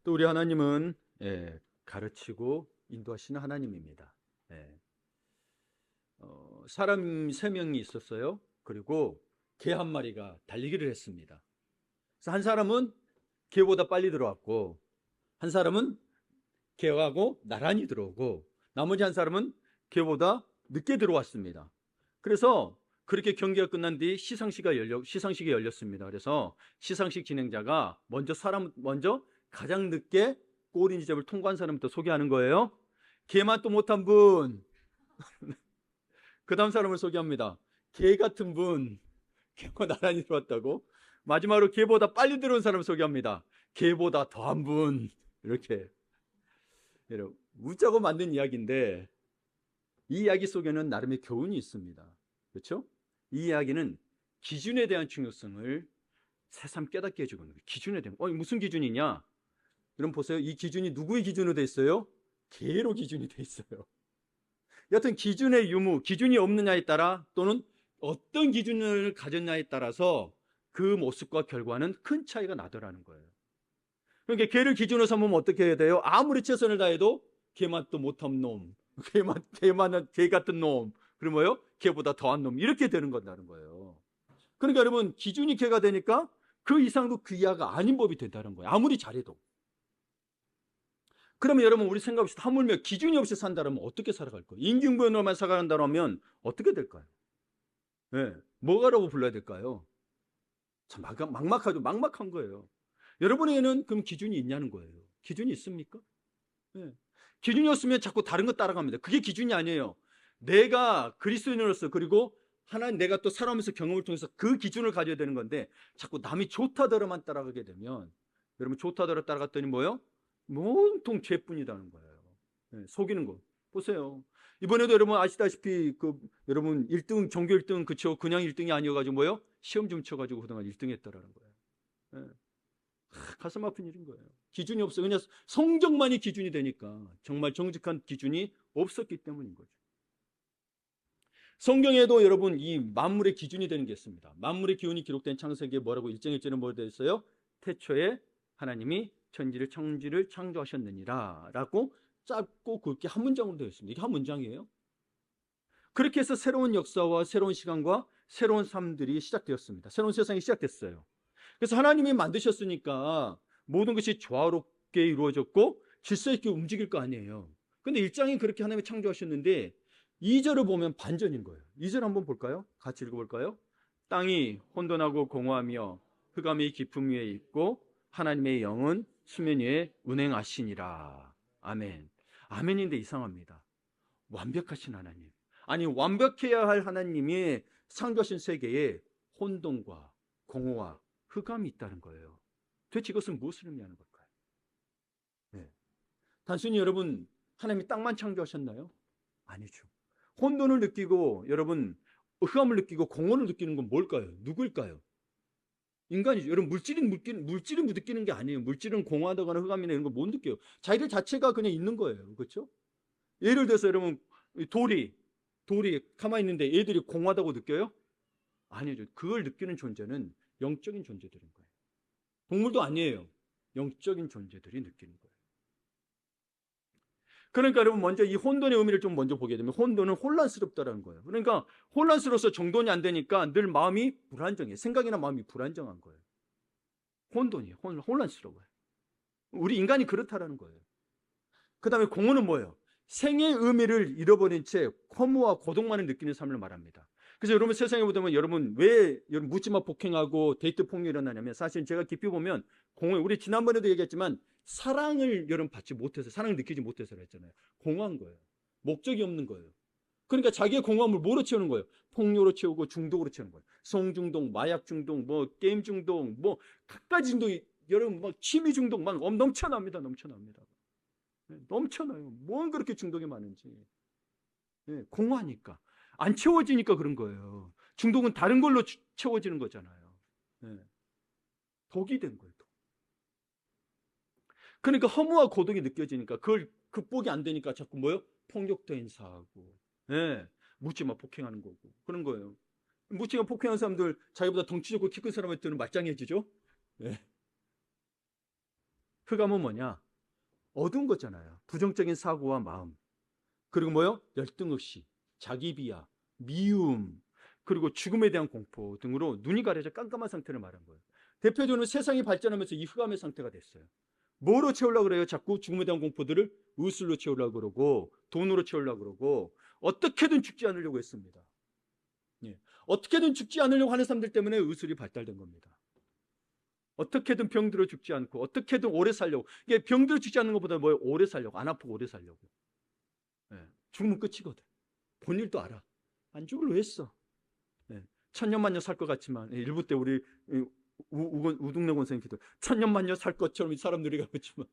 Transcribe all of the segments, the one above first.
또 우리 하나님은 가르치고 인도하시는 하나님입니다. 사람 3명이 있었어요. 그리고 개 한 마리가 달리기를 했습니다. 그래서 한 사람은 개보다 빨리 들어왔고, 한 사람은 개하고 나란히 들어오고, 나머지 한 사람은 개보다 늦게 들어왔습니다. 그래서 그렇게 경기가 끝난 뒤 시상식이 열렸습니다. 그래서 시상식 진행자가 먼저 가장 늦게 골인 지점을 통과한 사람부터 소개하는 거예요. 개만 또 못한 분, 그 다음 사람을 소개합니다. 개 같은 분, 개와 나란히 들어왔다고. 마지막으로 개보다 빨리 들어온 사람을 소개합니다. 개보다 더한 분. 이렇게 웃자고 만든 이야기인데, 이 이야기 속에는 나름의 교훈이 있습니다. 그렇죠? 이 이야기는 기준에 대한 중요성을 새삼 깨닫게 해주는 거예요. 기준에 대한. 무슨 기준이냐? 여러분 보세요. 이 기준이 누구의 기준으로 돼 있어요? 개로 기준이 돼 있어요. 여하튼 기준의 유무, 기준이 없느냐에 따라, 또는 어떤 기준을 가졌냐에 따라서 그 모습과 결과는 큰 차이가 나더라는 거예요. 그러니까 개를 기준으로 삼으면 어떻게 해야 돼요? 아무리 최선을 다해도 개만 또 못한 놈, 개 같은 놈, 그리고 뭐요? 개보다 더한 놈, 이렇게 되는 건다는 거예요. 그러니까 여러분, 기준이 개가 되니까 그 이상도 그 이하가 아닌 법이 된다는 거예요. 아무리 잘해도. 그러면 여러분, 우리 생각합시다. 하물며 기준이 없이 산다면 어떻게 살아갈 거예요? 임기응변으로만 살아간다면 어떻게 될까요? 뭐가라고 불러야 될까요? 참 막막하죠. 막막한 거예요. 여러분에게는 그럼 기준이 있냐는 거예요. 기준이 있습니까? 기준이 없으면 자꾸 다른 거 따라갑니다. 그게 기준이 아니에요. 내가 그리스도인으로서, 그리고 하나님, 내가 또 살아오면서 경험을 통해서 그 기준을 가져야 되는 건데, 자꾸 남이 좋다더러만 따라가게 되면, 여러분, 좋다더러 따라갔더니 뭐요? 온통 죄뿐이라는 거예요. 속이는 거. 보세요. 이번에도 여러분 아시다시피 여러분 1등, 전교 1등, 그쵸? 그냥 1등이 아니어가지고 뭐요? 시험 좀 쳐가지고 그동안 1등 했다라는 거예요. 가슴 아픈 일인 거예요. 기준이 없어요. 그냥 성적만이 기준이 되니까, 정말 정직한 기준이 없었기 때문인 거죠. 성경에도 여러분 이 만물의 기준이 되는 게 있습니다. 만물의 기운이 기록된 창세기에 뭐라고 1장 1절에 뭐 되어 있어요? 태초에 하나님이 천지를 창조하셨느니라 라고 짧고 굵게 한 문장으로 되어 있습니다. 이게 한 문장이에요. 그렇게 해서 새로운 역사와 새로운 시간과 새로운 삶들이 시작되었습니다. 새로운 세상이 시작됐어요. 그래서 하나님이 만드셨으니까 모든 것이 조화롭게 이루어졌고 질서 있게 움직일 거 아니에요. 근데 1장이 그렇게 하나님이 창조하셨는데 2절을 보면 반전인 거예요. 2절 한번 볼까요? 같이 읽어볼까요? 땅이 혼돈하고 공허하며 흑암이 깊음 위에 있고 하나님의 영은 수면 위에 운행하시니라. 아멘. 아멘인데 이상합니다. 완벽하신 하나님. 아니, 완벽해야 할 하나님이 창조하신 세계에 혼돈과 공허와 흑암이 있다는 거예요. 도대체 이것은 무엇을 의미하는 걸까요? 단순히 여러분, 하나님이 땅만 창조하셨나요? 아니죠. 혼돈을 느끼고 여러분, 흑암을 느끼고 공허를 느끼는 건 뭘까요? 누구일까요? 인간이죠. 여러분, 물질은 느끼는 게 아니에요. 물질은 공허하다거나 흑암이나 이런 거 못 느껴요. 자기들 자체가 그냥 있는 거예요. 그렇죠? 예를 들어서 여러분, 돌이 가만히 있는데 애들이 공허하다고 느껴요? 아니죠. 그걸 느끼는 존재는 영적인 존재들인 거예요. 동물도 아니에요. 영적인 존재들이 느끼는 거예요. 그러니까 여러분, 먼저 이 혼돈의 의미를 좀 먼저 보게 되면, 혼돈은 혼란스럽다라는 거예요. 그러니까 혼란스러워서 정돈이 안 되니까 늘 마음이 불안정해. 생각이나 마음이 불안정한 거예요. 혼돈이에요. 혼란스러워요. 우리 인간이 그렇다라는 거예요. 그 다음에 공허는 뭐예요? 생의 의미를 잃어버린 채 허무와 고독만을 느끼는 삶을 말합니다. 그래서 여러분, 세상에 보면 여러분 왜 묻지마 폭행하고 데이트 폭력이 일어나냐면, 사실 제가 깊이 보면 우리 지난번에도 얘기했지만 사랑을 여러분 받지 못해서, 사랑을 느끼지 못해서 그랬잖아요. 공허한 거예요. 목적이 없는 거예요. 그러니까 자기의 공허함을 뭐로 채우는 거예요? 폭력으로 채우고 중독으로 채우는 거예요. 성중독, 마약 중독, 뭐 게임 중독, 뭐 갖가지 중독이, 여러분 막 취미 중독 막 넘쳐납니다. 넘쳐나요. 뭔 그렇게 중독이 많은지. 공허하니까. 안 채워지니까 그런 거예요. 중독은 다른 걸로 채워지는 거잖아요. 독이 된 거예요. 독. 그러니까 허무와 고독이 느껴지니까, 그걸 극복이 안 되니까 자꾸 뭐요? 폭력도 행사하고, 묻지마 폭행하는 거고, 그런 거예요. 묻지마 폭행하는 사람들, 자기보다 덩치 좋고 키 큰 사람한테는 말짱해지죠? 흑암은 뭐냐? 어두운 거잖아요. 부정적인 사고와 마음. 그리고 뭐요? 열등의식, 자기 비하, 미움, 그리고 죽음에 대한 공포 등으로 눈이 가려져 깜깜한 상태를 말한 거예요. 대표적으로 세상이 발전하면서 이 흑암의 상태가 됐어요. 뭐로 채우려고 그래요? 자꾸 죽음에 대한 공포들을 의술로 채우려고 그러고 돈으로 채우려고 그러고 어떻게든 죽지 않으려고 했습니다. 예. 어떻게든 죽지 않으려고 하는 사람들 때문에 의술이 발달된 겁니다. 어떻게든 병들어 죽지 않고 어떻게든 오래 살려고. 이게 병들어 죽지 않는 것보다 뭐예요? 오래 살려고. 안 아프고 오래 살려고. 예. 죽으면 끝이거든. 본 일도 알아. 안 죽을로 했어. 예. 천년만년 살 것 같지만 일부 때 우리 우둥내 권선생 기도 천년만년 살 것처럼 이 사람들이 가겠지만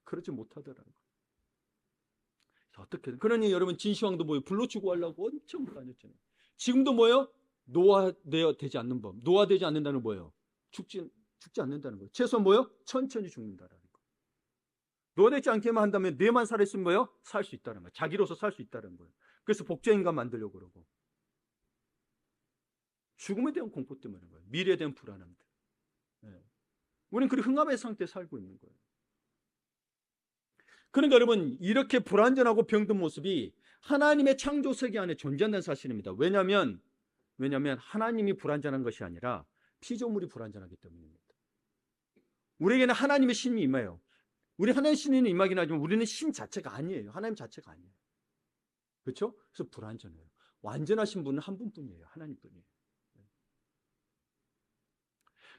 그러지 못하더라는 거예요. 어떻게든. 그러니 여러분 진시황도 뭐예요? 불로 추구하려고 엄청 다녔잖아요. 지금도 뭐예요? 노화되어 되지 않는 법. 노화되지 않는다는 뭐예요? 죽지 않는다는 거예요. 최소한 뭐예요? 천천히 죽는다라는 거예요. 노화되지 않게만 한다면 뇌만 살아있으면 뭐예요? 살 수 있다는 거예요. 자기로서 살 수 있다는 거예요. 그래서 복제인간 만들려고 그러고. 죽음에 대한 공포 때문에 거예요. 미래에 대한 불안함들. 네. 우리는 그 흑암의 상태에 살고 있는 거예요. 그러니까 여러분 이렇게 불완전하고 병든 모습이 하나님의 창조 세계 안에 존재한다는 사실입니다. 왜냐하면 하나님이 불완전한 것이 아니라 피조물이 불완전하기 때문입니다. 우리에게는 하나님의 신이 임해요. 우리 하나님의 신이 임하긴 하지만 우리는 신 자체가 아니에요. 하나님 자체가 아니에요. 그렇죠? 그래서 불완전해요. 완전하신 분은 한 분뿐이에요. 하나님뿐이에요.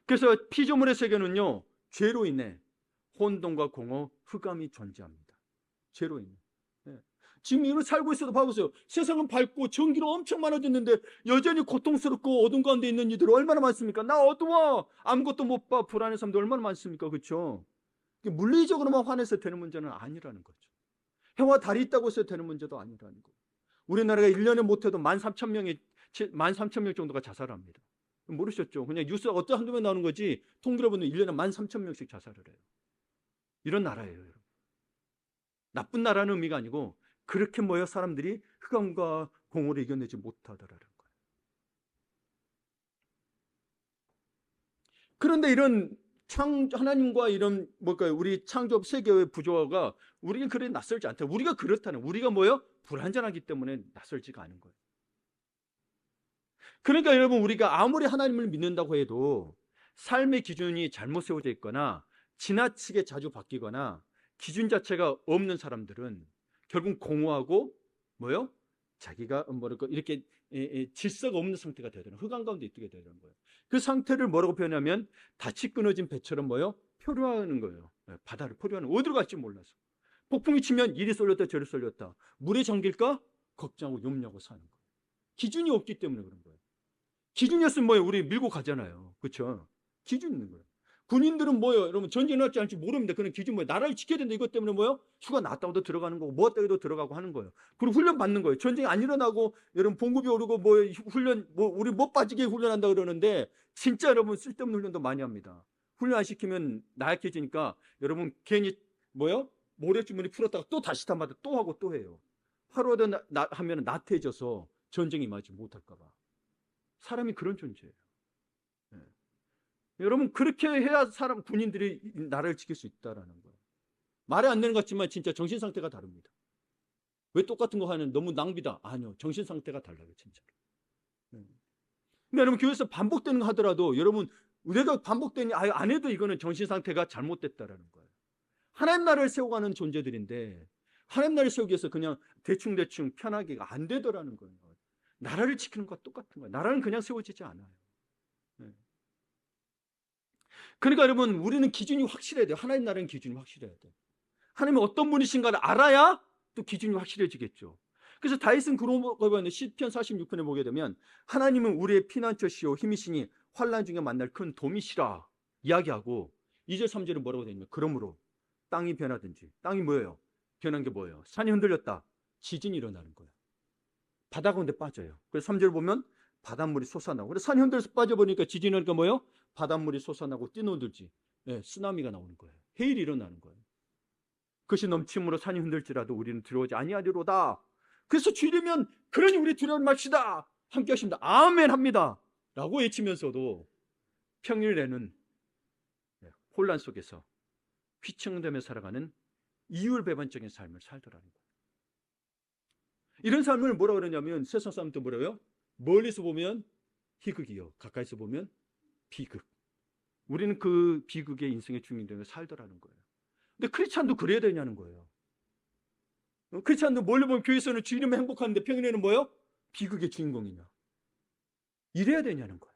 그래서 피조물의 세계는요, 죄로 인해 혼돈과 공허, 흑암이 존재합니다. 죄로 인해. 네. 지금 이걸 살고 있어도 봐보세요. 세상은 밝고 전기로 엄청 많아졌는데 여전히 고통스럽고 어둠 가운데 있는 이들 얼마나 많습니까? 나 어두워. 아무것도 못 봐. 불안한 사람도 얼마나 많습니까? 그렇죠? 물리적으로만 화내서 되는 문제는 아니라는 거죠. 해와 달이 있다고 해서 되는 문제도 아니라는 거예요. 우리나라가 1년에 못해도 13,000명 정도가 자살합니다. 모르셨죠? 그냥 뉴스가 어떤 한두 명 나오는 거지 통계로 보면 1년에 13,000명씩 자살을 해요. 이런 나라예요, 여러분. 나쁜 나라는 의미가 아니고 그렇게 모여 사람들이 흑암과 공허를 이겨내지 못하더라는 거예요. 그런데 이런 하나님과 이런 우리 창조업 세계의 부조화가 우리는 그래 낯설지 않다. 우리가 그렇다는 우리가 뭐예요? 불완전하기 때문에 낯설지가 않은 거예요. 그러니까 여러분 우리가 아무리 하나님을 믿는다고 해도 삶의 기준이 잘못 세워져 있거나 지나치게 자주 바뀌거나 기준 자체가 없는 사람들은 결국 공허하고 뭐요? 자기가 이렇게 질서가 없는 상태가 되는 흑암 가운데 있게 되는 거예요. 그 상태를 뭐라고 표현하면 닻이 끊어진 배처럼 뭐요? 표류하는 거예요. 바다를 표류하는 어디로 갈지 몰라서 폭풍이 치면 이리 쏠렸다 저리 쏠렸다 물에 잠길까 걱정하고 염려하고 사는 거예요. 기준이 없기 때문에 그런 거예요. 기준이었으면 뭐예요? 우리 밀고 가잖아요. 그렇죠? 기준 있는 거예요. 군인들은 뭐예요? 여러분 전쟁 날지 않을지 모릅니다. 그런 기준 뭐예요? 나라를 지켜야 된다 이것 때문에 뭐예요? 휴가 났다고도 들어가는 거고 뭐 했다고도 들어가고 하는 거예요. 그리고 훈련 받는 거예요. 전쟁이 안 일어나고 여러분 봉급이 오르고 뭐 훈련 우리 못 빠지게 훈련한다 그러는데 진짜 여러분 쓸데없는 훈련도 많이 합니다. 훈련 안 시키면 나약해지니까 여러분 괜히 뭐예요? 모래주머니 풀었다가 또 다시 담아도 또 하고 또 해요. 하루 하면 나태해져서 전쟁이 임하지 못할까 봐. 사람이 그런 존재예요. 네. 여러분 그렇게 해야 군인들이 나라를 지킬 수 있다라는 거예요. 말이 안 되는 것 같지만 진짜 정신 상태가 다릅니다. 왜 똑같은 거 하는 너무 낭비다. 아니요. 정신 상태가 달라요. 진짜로. 네. 근데 여러분 교회에서 반복되는 거 하더라도 여러분 우리가 반복되니 안 해도 이거는 정신 상태가 잘못됐다라는 거예요. 하나님 나라를 세워가는 존재들인데 하나님 나라를 세우기 위해서 그냥 대충 편하게가 안 되더라는 거예요. 나라를 지키는 것과 똑같은 거예요. 나라는 그냥 세워지지 않아요. 네. 그러니까 여러분 우리는 기준이 확실해야 돼요. 하나님 나라는 기준이 확실해야 돼요. 하나님이 어떤 분이신가를 알아야 또 기준이 확실해지겠죠. 그래서 다윗은 그런 거 보면 시편 46편에 보게 되면 하나님은 우리의 피난처시오 힘이시니 환난 중에 만날 큰 도미시라 이야기하고 2절 3절에 뭐라고 되냐면 그러므로 땅이 변하든지 땅이 뭐예요? 변한 게 뭐예요? 산이 흔들렸다. 지진이 일어나는 거예요. 바다 가운데 빠져요. 그래서 3절 보면 바닷물이 솟아나고 그래서 산이 흔들려서 빠져버리니까 지진이 일어나니까 뭐예요? 바닷물이 솟아나고 뛰노들지 쓰나미가 나오는 거예요. 해일이 일어나는 거예요. 그것이 넘침으로 산이 흔들지라도 우리는 두려워하지 아니하리로다. 그래서 주이면 그러니 우리 두려워하지 맙시다. 함께 하십니다. 아멘 합니다. 라고 외치면서도 평일에는 혼란 속에서 휘청대며 살아가는 이율배반적인 삶을 살더라는 거예요. 이런 삶을 뭐라 그러냐면 세상 사람도 뭐라고요? 멀리서 보면 희극이요, 가까이서 보면 비극. 우리는 그 비극의 인생의 주인공을 살더라는 거예요. 근데 크리스찬도 그래야 되냐는 거예요. 크리스찬도 멀리 보면 교회에서는 주인은 행복한데 평일에는 뭐예요? 비극의 주인공이냐. 이래야 되냐는 거예요.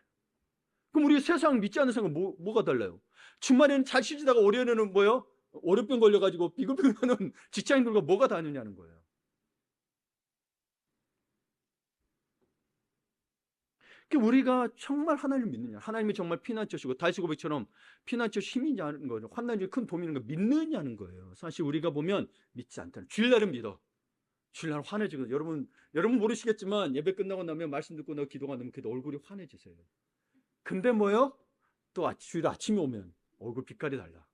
그럼 우리 세상 믿지 않는 사람은 뭐가 달라요? 주말에는 잘 쉬지다가 월요일에는 뭐예요? 월요병 걸려가지고 비글비글하는 직장인들과 뭐가 다르냐는 거예요. 우리가 정말 하나님을 믿느냐, 하나님이 정말 피난처시고 다윗의 고백처럼 피난처 힘이냐는 거죠. 환난 중에 큰 도움이 있는 거 믿느냐는 거예요. 사실 우리가 보면 믿지 않다는, 주일날은 믿어. 주일날 환해지거든요. 여러분 모르시겠지만 예배 끝나고 나면 말씀 듣고 나고 기도가 나면 그때 얼굴이 환해지세요. 근데 뭐요? 또 주일 아침에 오면 얼굴 빛깔이 달라.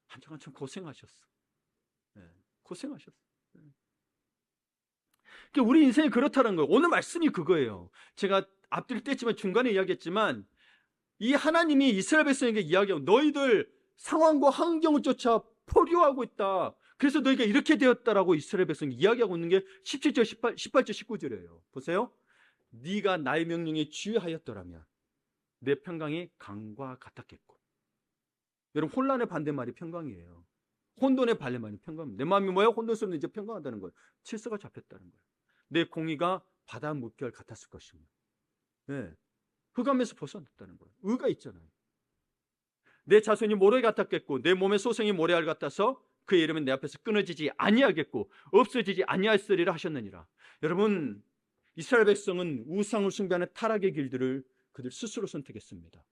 한참 고생하셨어. 네, 고생하셨어. 네. 우리 인생이 그렇다는 거예요. 오늘 말씀이 그거예요. 제가 앞뒤를 뗐지만 중간에 이야기했지만 이 하나님이 이스라엘 백성에게 이야기하고 너희들 상황과 환경을 쫓아 포효하고 있다. 그래서 너희가 이렇게 되었다라고 이스라엘 백성이 이야기하고 있는 게 17절, 18절, 19절이에요. 보세요. 네가 나의 명령에 주의하였더라면 내 평강이 강과 같았겠고. 여러분 혼란의 반대말이 평강이에요. 혼돈의 반대말이 평강입니다. 내 마음이 뭐예요? 혼돈스러운데 이제 평강하다는 거예요. 질서가 잡혔다는 거예요. 내 공의가 바다 물결 같았을 것입니다. 네. 흑암에서 벗어났다는 거예요. 의가 있잖아요. 내 자손이 모래 같았겠고 내 몸의 소생이 모래알 같아서 그의 이름은 내 앞에서 끊어지지 아니하겠고 없어지지 아니하였으리라 하셨느니라. 여러분, 이스라엘 백성은 우상을 숭배하는 타락의 길들을 그들 스스로 선택했습니다.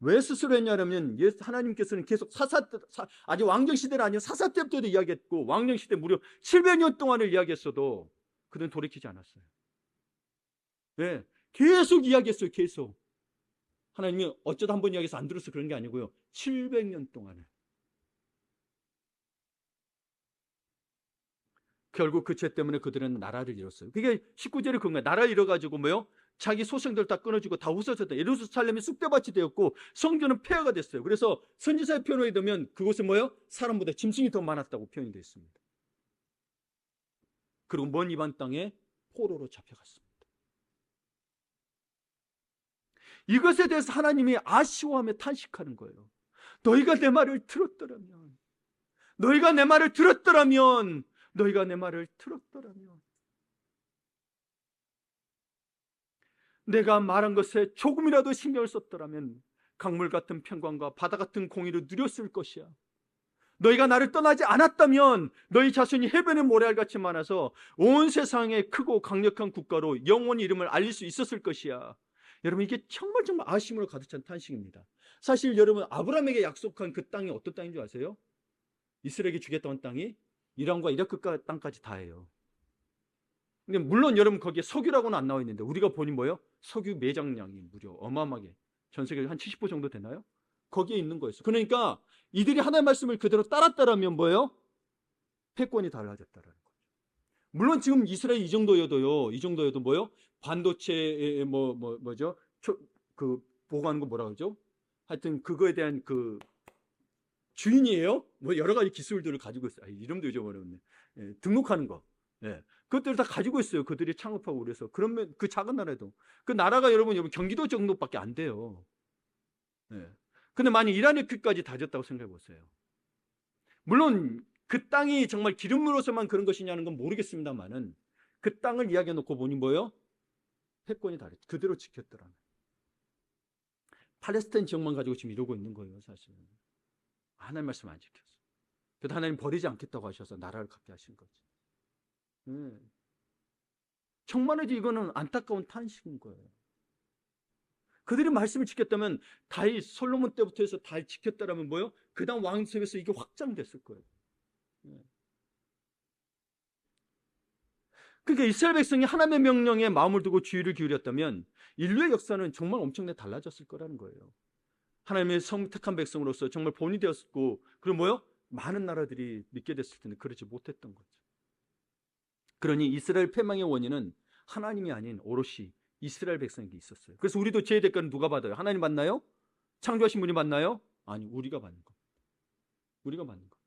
왜 스스로 했냐면 하나님께서는 계속 아직 왕정시대는 아니요 사사 때부터도 이야기했고 왕정시대 무려 700년 동안을 이야기했어도 그들은 돌이키지 않았어요. 네, 계속 이야기했어요. 계속. 하나님이 어쩌다 한 번 이야기해서 안 들어서 그런 게 아니고요. 700년 동안을. 결국 그 죄 때문에 그들은 나라를 잃었어요. 그게 19절에 그런 거예요. 나라를 잃어가지고 뭐요? 자기 소생들 다 끊어주고 다 후서졌다. 예루살렘이 쑥대밭이 되었고 성전은 폐허가 됐어요. 그래서 선지자의 표현에 되면 그곳은 뭐요? 사람보다 짐승이 더 많았다고 표현이 되어 있습니다. 그리고 먼 이방 땅에 포로로 잡혀갔습니다. 이것에 대해서 하나님이 아쉬워하며 탄식하는 거예요. 너희가 내 말을 들었더라면, 너희가 내 말을 들었더라면, 너희가 내 말을 들었더라면, 내가 말한 것에 조금이라도 신경을 썼더라면 강물 같은 평강과 바다 같은 공의를 누렸을 것이야. 너희가 나를 떠나지 않았다면 너희 자손이 해변의 모래알같이 많아서 온 세상에 크고 강력한 국가로 영원히 이름을 알릴 수 있었을 것이야. 여러분, 이게 정말 아쉬움으로 가득 찬 탄식입니다. 사실 여러분, 아브라함에게 약속한 그 땅이 어떤 땅인 줄 아세요? 이스라엘에게 주겠다는 땅이 이란과 이라크 땅까지 다예요. 근데 물론 여러분 거기에 석유라고는 안 나와 있는데 우리가 보니 뭐예요? 석유 매장량이 무려 어마어마하게 전 세계 한 70% 정도 되나요? 거기에 있는 거였어요. 그러니까 이들이 하나님의 말씀을 그대로 따랐다라면 뭐예요? 패권이 달라졌다라는 거죠. 물론 지금 이스라엘 이 정도여도 뭐요? 반도체 뭐죠? 그 보고하는 거 뭐라 그러죠? 하여튼 그거에 대한 그 주인이에요. 뭐 여러 가지 기술들을 가지고 있어요. 이름도 잊어버렸네. 예, 등록하는 거. 예. 그것들을 다 가지고 있어요. 그들이 창업하고 그래서. 그러면 그 작은 나라에도. 그 나라가 여러분 경기도 정도밖에 안 돼요. 예. 근데 만약 이라크까지 다졌다고 생각해 보세요. 물론 그 땅이 정말 기름으로서만 그런 것이냐는 건 모르겠습니다만은 그 땅을 이야기해 놓고 보니 뭐예요? 패권이 다르죠. 그대로 지켰더라면. 팔레스타인 지역만 가지고 지금 이러고 있는 거예요, 사실은. 하나님 말씀 안 지켰어. 그래도 하나님 버리지 않겠다고 하셔서 나라를 갖게 하신 거지. 정말이지 이거는 안타까운 탄식인 거예요. 그들이 말씀을 지켰다면 다윗, 솔로몬 때부터 해서 다 지켰다라면 뭐예요? 그 다음 왕세에서 이게 확장됐을 거예요. 그러니까 이스라엘 백성이 하나님의 명령에 마음을 두고 주의를 기울였다면 인류의 역사는 정말 엄청나게 달라졌을 거라는 거예요. 하나님의 선택한 백성으로서 정말 본이 되었고, 그리고 뭐요? 많은 나라들이 믿게 됐을 텐데 그러지 못했던 거죠. 그러니 이스라엘 패망의 원인은 하나님이 아닌 오롯이 이스라엘 백성에게 있었어요. 그래서 우리도 죄의 대가는 누가 받아요? 하나님 받나요? 창조하신 분이 받나요? 아니, 우리가 받는 겁니다. 우리가 맞는 거.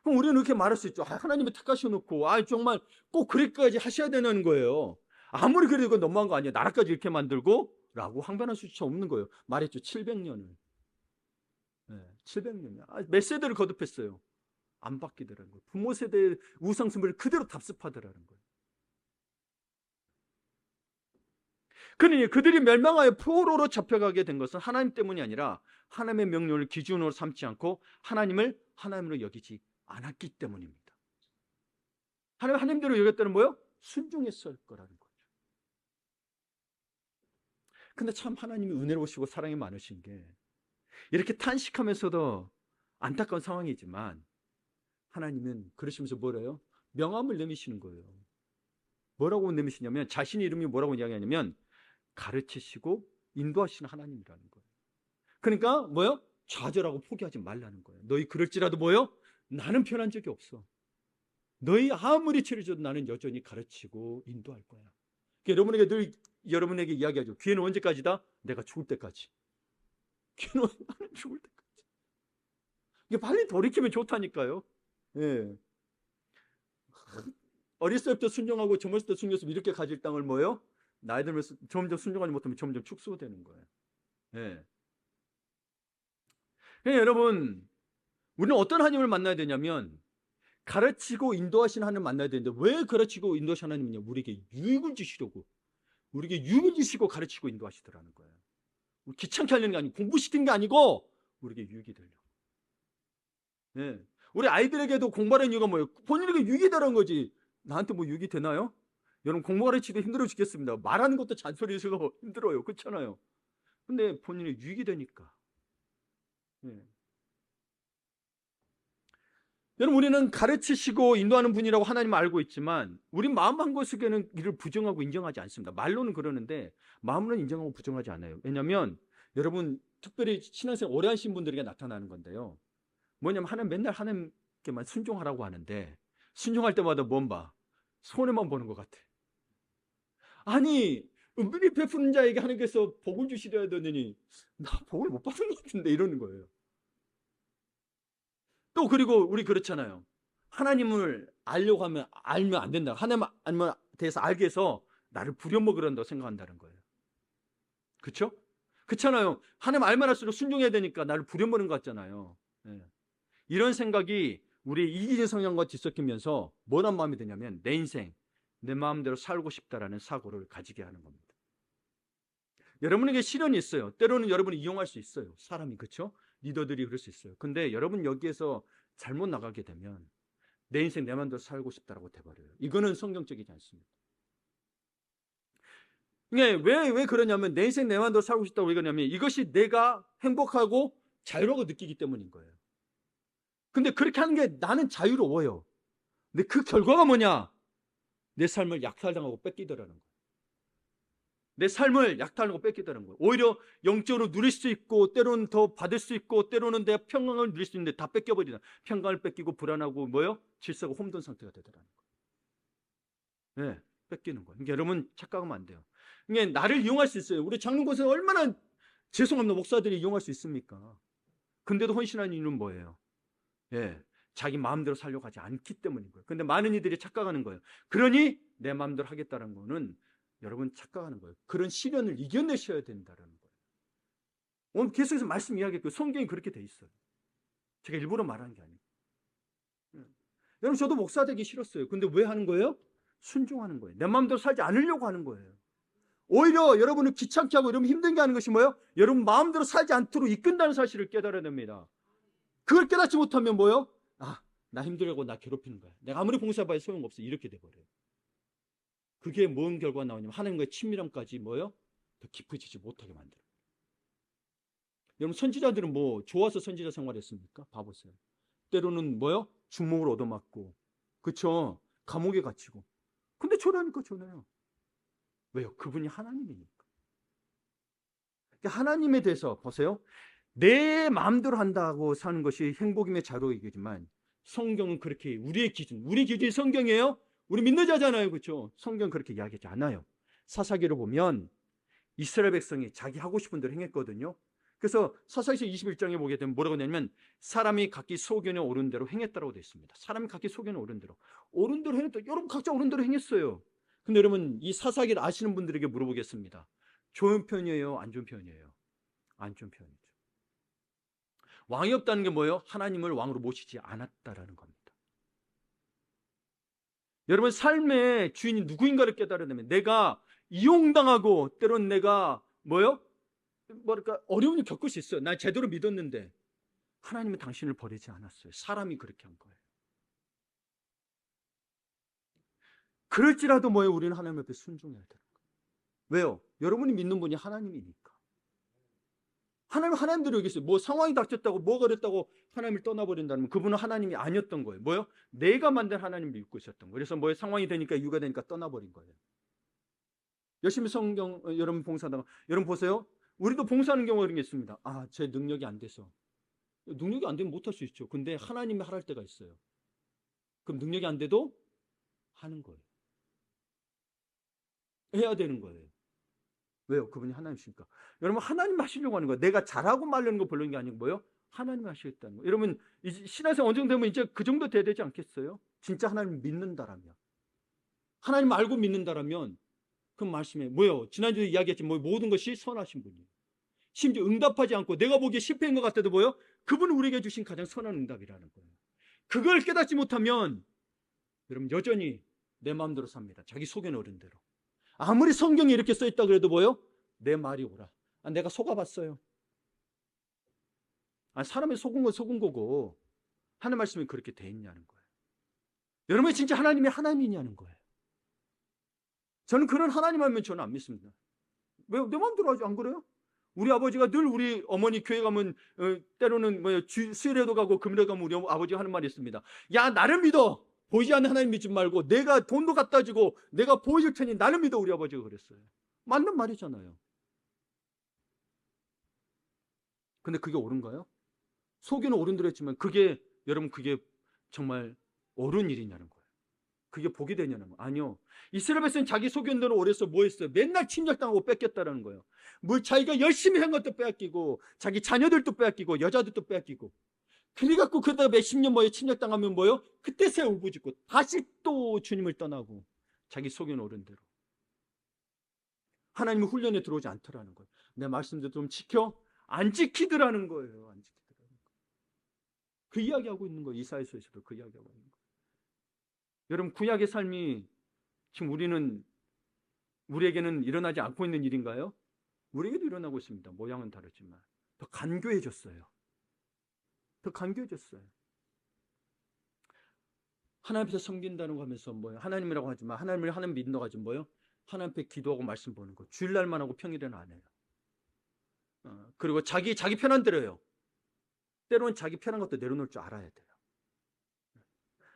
그럼 우리는 이렇게 말할 수 있죠. 하나님이 택하셔놓고 정말 꼭 그렇게까지 하셔야 되는 거예요. 아무리 그래도 이건 너무한 거 아니에요. 나라까지 이렇게 만들고 라고 항변할 수조차 없는 거예요. 말했죠. 700년을. 네, 700년. 몇 세대를 거듭했어요. 안 바뀌더라는 거예요. 부모 세대의 우상숭배를 그대로 답습하더라는 거예요. 그러니 그들이 멸망하여 포로로 잡혀가게 된 것은 하나님 때문이 아니라 하나님의 명령을 기준으로 삼지 않고 하나님을 하나님으로 여기지 않았기 때문입니다. 하나님대로 여겼다는 뭐예요? 순종했을 거라는 거죠. 근데 참 하나님이 은혜로우시고 사랑이 많으신 게 이렇게 탄식하면서도 안타까운 상황이지만 하나님은 그러시면서 뭐래요? 명함을 내미시는 거예요. 뭐라고 내미시냐면 자신의 이름이 뭐라고 이야기하냐면 가르치시고 인도하시는 하나님이라는 거예요. 그러니까 뭐예요? 좌절하고 포기하지 말라는 거예요. 너희 그럴지라도 뭐예요? 나는 변한 적이 없어. 너희 아무리 죄를 져도 나는 여전히 가르치고 인도할 거야. 여러분에게 늘 여러분에게 이야기하죠. 기회는 언제까지다? 내가 죽을 때까지. 기회는 나는 죽을 때까지. 이게 빨리 돌이키면 좋다니까요. 예. 어렸을 때부터 순종하고 젊었을 때 순종해서 이렇게 가질 땅을 뭐예요? 나이 들면서 점점 순종하지 못하면 점점 축소되는 거예요. 예. 그러니까 여러분, 우리는 어떤 하나님을 만나야 되냐면 가르치고 인도하시는 하나님을 만나야 되는데 왜 가르치고 인도하시는 하나님이냐? 우리에게 유익을 주시려고. 우리에게 유익을 주시고 가르치고 인도하시더라는 거예요. 귀찮게 하려는 게 아니고 공부시키는 게 아니고 우리에게 유익이 되려고. 예. 우리 아이들에게도 공부하는 이유가 뭐예요? 본인에게 유익이 되라는 거지. 나한테 뭐 유익이 되나요? 여러분 공부 가르치기도 힘들어 죽겠습니다. 말하는 것도 잔소리해서 힘들어요. 그렇잖아요. 근데 본인의 유익이 되니까. 예. 여러분 우리는 가르치시고 인도하는 분이라고 하나님은 알고 있지만 우리 마음 한구석에는 이를 부정하고 인정하지 않습니다. 말로는 그러는데 마음으로는 인정하고 부정하지 않아요. 왜냐하면 여러분 특별히 신앙생활 오래 하신 분들에게 나타나는 건데요. 뭐냐면 하나님 맨날 하나님께만 순종하라고 하는데 순종할 때마다 뭔 봐? 손해만 보는 것 같아. 아니 은밀히 베푸는 자에게 하나님께서 복을 주시려 하더니 나 복을 못 받은 것 같은데 이러는 거예요. 또 그리고 우리 그렇잖아요. 하나님을 알려고 하면 알면 안 된다. 하나님 대해서 알게 해서 나를 부려먹으란다고 생각한다는 거예요. 그렇죠? 그렇잖아요. 하나님 알만 할수록 순종해야 되니까 나를 부려먹는 것 같잖아요. 네. 이런 생각이 우리 이기적인 성향과 뒤섞이면서 뭐란 마음이 드냐면 내 인생 내 마음대로 살고 싶다라는 사고를 가지게 하는 겁니다. 여러분에게 시련이 있어요. 때로는 여러분이 이용할 수 있어요. 사람이 그렇죠? 리더들이 그럴 수 있어요. 근데 여러분 여기에서 잘못 나가게 되면 내 인생 내 마음대로 살고 싶다라고 돼버려요. 이거는 성경적이지 않습니다. 이게 왜 그러냐면 내 인생 내 마음대로 살고 싶다고 왜 그러냐면 이것이 내가 행복하고 자유로워 느끼기 때문인 거예요. 근데 그렇게 하는 게 나는 자유로워요. 근데 그 결과가 뭐냐? 내 삶을 약탈당하고 뺏기더라는 거예요. 내 삶을 약탈하고 뺏기더라는 거예요. 오히려 영적으로 누릴 수 있고 때로는 더 받을 수 있고 때로는 내 평강을 누릴 수 있는데 다 뺏겨버리잖아. 평강을 뺏기고 불안하고 뭐요? 질서가 홈든 상태가 되더라는 거예요. 네, 뺏기는 거예요. 그러니까 여러분 착각하면 안 돼요. 그러니까 나를 이용할 수 있어요. 우리 장로곳은 얼마나 죄송합니다. 목사들이 이용할 수 있습니까? 근데도 헌신하는 이유는 뭐예요? 예, 자기 마음대로 살려고 하지 않기 때문인 거예요. 근데 많은 이들이 착각하는 거예요. 그러니 내 마음대로 하겠다는 거는 여러분 착각하는 거예요. 그런 시련을 이겨내셔야 된다는 거예요. 오늘 계속해서 말씀 이야기했고 성경이 그렇게 돼 있어요. 제가 일부러 말하는 게 아니에요. 여러분 저도 목사 되기 싫었어요. 근데 왜 하는 거예요? 순종하는 거예요. 내 마음대로 살지 않으려고 하는 거예요. 오히려 여러분을 귀찮게 하고 여러분 힘들게 하는 것이 뭐예요? 여러분 마음대로 살지 않도록 이끈다는 사실을 깨달아야 됩니다. 그걸 깨닫지 못하면 뭐예요? 나 힘들고 나 괴롭히는 거야. 내가 아무리 봉사해봐야 소용없어. 이렇게 돼버려요. 그게 뭔 결과가 나오냐면 하나님과의 친밀함까지 뭐예요? 더 깊어지지 못하게 만들어요. 여러분 선지자들은 뭐 좋아서 선지자 생활했습니까? 봐보세요. 때로는 뭐예요? 죽음을 얻어맞고 그쵸? 감옥에 갇히고 근데 전하니까 전해요. 왜요? 그분이 하나님이니까. 하나님에 대해서 보세요. 내 마음대로 한다고 사는 것이 행복임의 자료이겠지만 성경은 그렇게 우리 기준이 성경이에요. 우리 믿는 자잖아요. 그렇죠? 성경 그렇게 이야기하지 않아요. 사사기를 보면 이스라엘 백성이 자기 하고 싶은 대로 행했거든요. 그래서 사사기서 21장에 보게 되면 뭐라고 하냐면 사람이 각기 소견에 오른 대로 행했다라고 되어 있습니다. 사람이 각기 소견에 오른 대로 행했다. 여러분 각자 오른 대로 행했어요. 근데 여러분 이 사사기를 아시는 분들에게 물어보겠습니다. 좋은 편이에요? 안 좋은 편이에요? 안 좋은 편이죠. 왕이 없다는 게 뭐예요? 하나님을 왕으로 모시지 않았다라는 겁니다. 여러분 삶의 주인이 누구인가를 깨달으려면 내가 이용당하고 때론 내가 뭐랄까 어려움을 겪을 수 있어요. 난 제대로 믿었는데 하나님은 당신을 버리지 않았어요. 사람이 그렇게 한 거예요. 그럴지라도 우리는 하나님 앞에 순종해야 되는 거예요. 왜요? 여러분이 믿는 분이 하나님이니까. 하나님대로 여기 있어요. 상황이 닥쳤다고 뭐가 그랬다고 하나님을 떠나버린다면 그분은 하나님이 아니었던 거예요. 내가 만든 하나님을 믿고 있었던 거예요. 그래서 상황이 되니까 이유가 되니까 떠나버린 거예요. 열심히 성경 여러분 봉사하다가 여러분 보세요. 우리도 봉사하는 경우가 이런 게 있습니다. 제 능력이 안 돼서. 능력이 안 되면 못할 수 있죠. 근데 하나님이 하랄 때가 있어요. 그럼 능력이 안 돼도 하는 거예요. 해야 되는 거예요. 왜요? 그분이 하나님이시니까. 여러분 하나님 하시려고 하는 거예요. 내가 잘하고 말려는 거 보려는 게 아니고 하나님이 하시겠다는 거예요. 여러분 신앙생활 어느 정도 되면 이제 그 정도 돼야 되지 않겠어요? 진짜 하나님 믿는다라면. 하나님 알고 믿는다라면 그 말씀에 지난주에 이야기했지만 모든 것이 선하신 분이에요. 심지어 응답하지 않고 내가 보기에 실패인 것 같아도 그분은 우리에게 주신 가장 선한 응답이라는 거예요. 그걸 깨닫지 못하면 여러분 여전히 내 마음대로 삽니다. 자기 속에 어른 대로. 아무리 성경에 이렇게 써있다 그래도 내 말이 옳아. 내가 속아봤어요. 사람이 속은 건 속은 거고 하는 말씀이 그렇게 돼 있냐는 거예요. 여러분이 진짜 하나님이 하나님이냐는 거예요. 저는 그런 하나님 하면 저는 안 믿습니다. 왜? 내 마음대로 하지 안 그래요? 우리 아버지가 늘 우리 어머니 교회 가면 때로는 수요일에도 가고 금요일에 가면 우리 아버지가 하는 말이 있습니다. 야 나를 믿어. 보이지 않는 하나님 믿지 말고 내가 돈도 갖다 주고 내가 보여줄 테니 나를 믿어. 우리 아버지가 그랬어요. 맞는 말이잖아요. 근데 그게 옳은가요? 속이는 옳은 대로 했지만 여러분 그게 정말 옳은 일이냐는 거예요. 그게 복이 되냐는 거예요. 아니요. 이스라엘 백성은 자기 속인 대로 오래서 했어요? 맨날 침략당하고 뺏겼다라는 거예요. 자기가 열심히 한 것도 빼앗기고 자기 자녀들도 빼앗기고 여자들도 빼앗기고 그래갖고 그러다가 몇십 년 침략당하면 그때서야 울부짖고 다시 또 주님을 떠나고 자기 속인 옳은 대로 하나님의 훈련에 들어오지 않더라는 거예요. 내 말씀도 좀 지켜 안 지키더라는 거예요. 안 지키더라는 거예요. 그 이야기하고 있는 거예요. 이사야서에서도 그 이야기하고 있는 거예요. 여러분 구약의 삶이 지금 우리에게는 일어나지 않고 있는 일인가요? 우리에게도 일어나고 있습니다. 모양은 다르지만 더 간교해졌어요. 더 간교해졌어요. 하나님 앞에서 섬긴다는 거 하면서 하나님이라고 하지만 하나님 믿는다고 하지 하나님 앞에 기도하고 말씀 보는 거 주일날만 하고 평일에는 안 해요. 그리고 자기 편한 대로 해요. 때로는 자기 편한 것도 내려놓을 줄 알아야 돼요.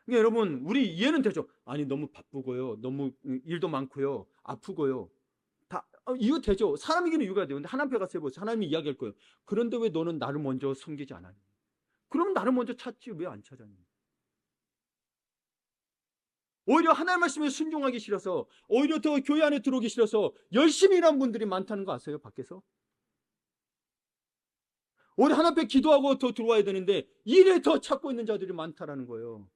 그러니까 여러분 우리 이해는 되죠. 아니 너무 바쁘고요. 너무 일도 많고요. 아프고요. 다 이유 되죠. 사람이기는 이유가 돼요. 근데 하나님 앞에 가서 해보세요. 하나님이 이야기할 거예요. 그런데 왜 너는 나를 먼저 섬기지 않았니? 그러면 나를 먼저 찾지 왜 안 찾았니? 오히려 하나님 말씀에 순종하기 싫어서 오히려 더 교회 안에 들어오기 싫어서 열심히 일하는 분들이 많다는 거 아세요? 밖에서? 오히려 하나님 앞에 기도하고 더 들어와야 되는데 일에 더 찾고 있는 자들이 많다라는 거예요.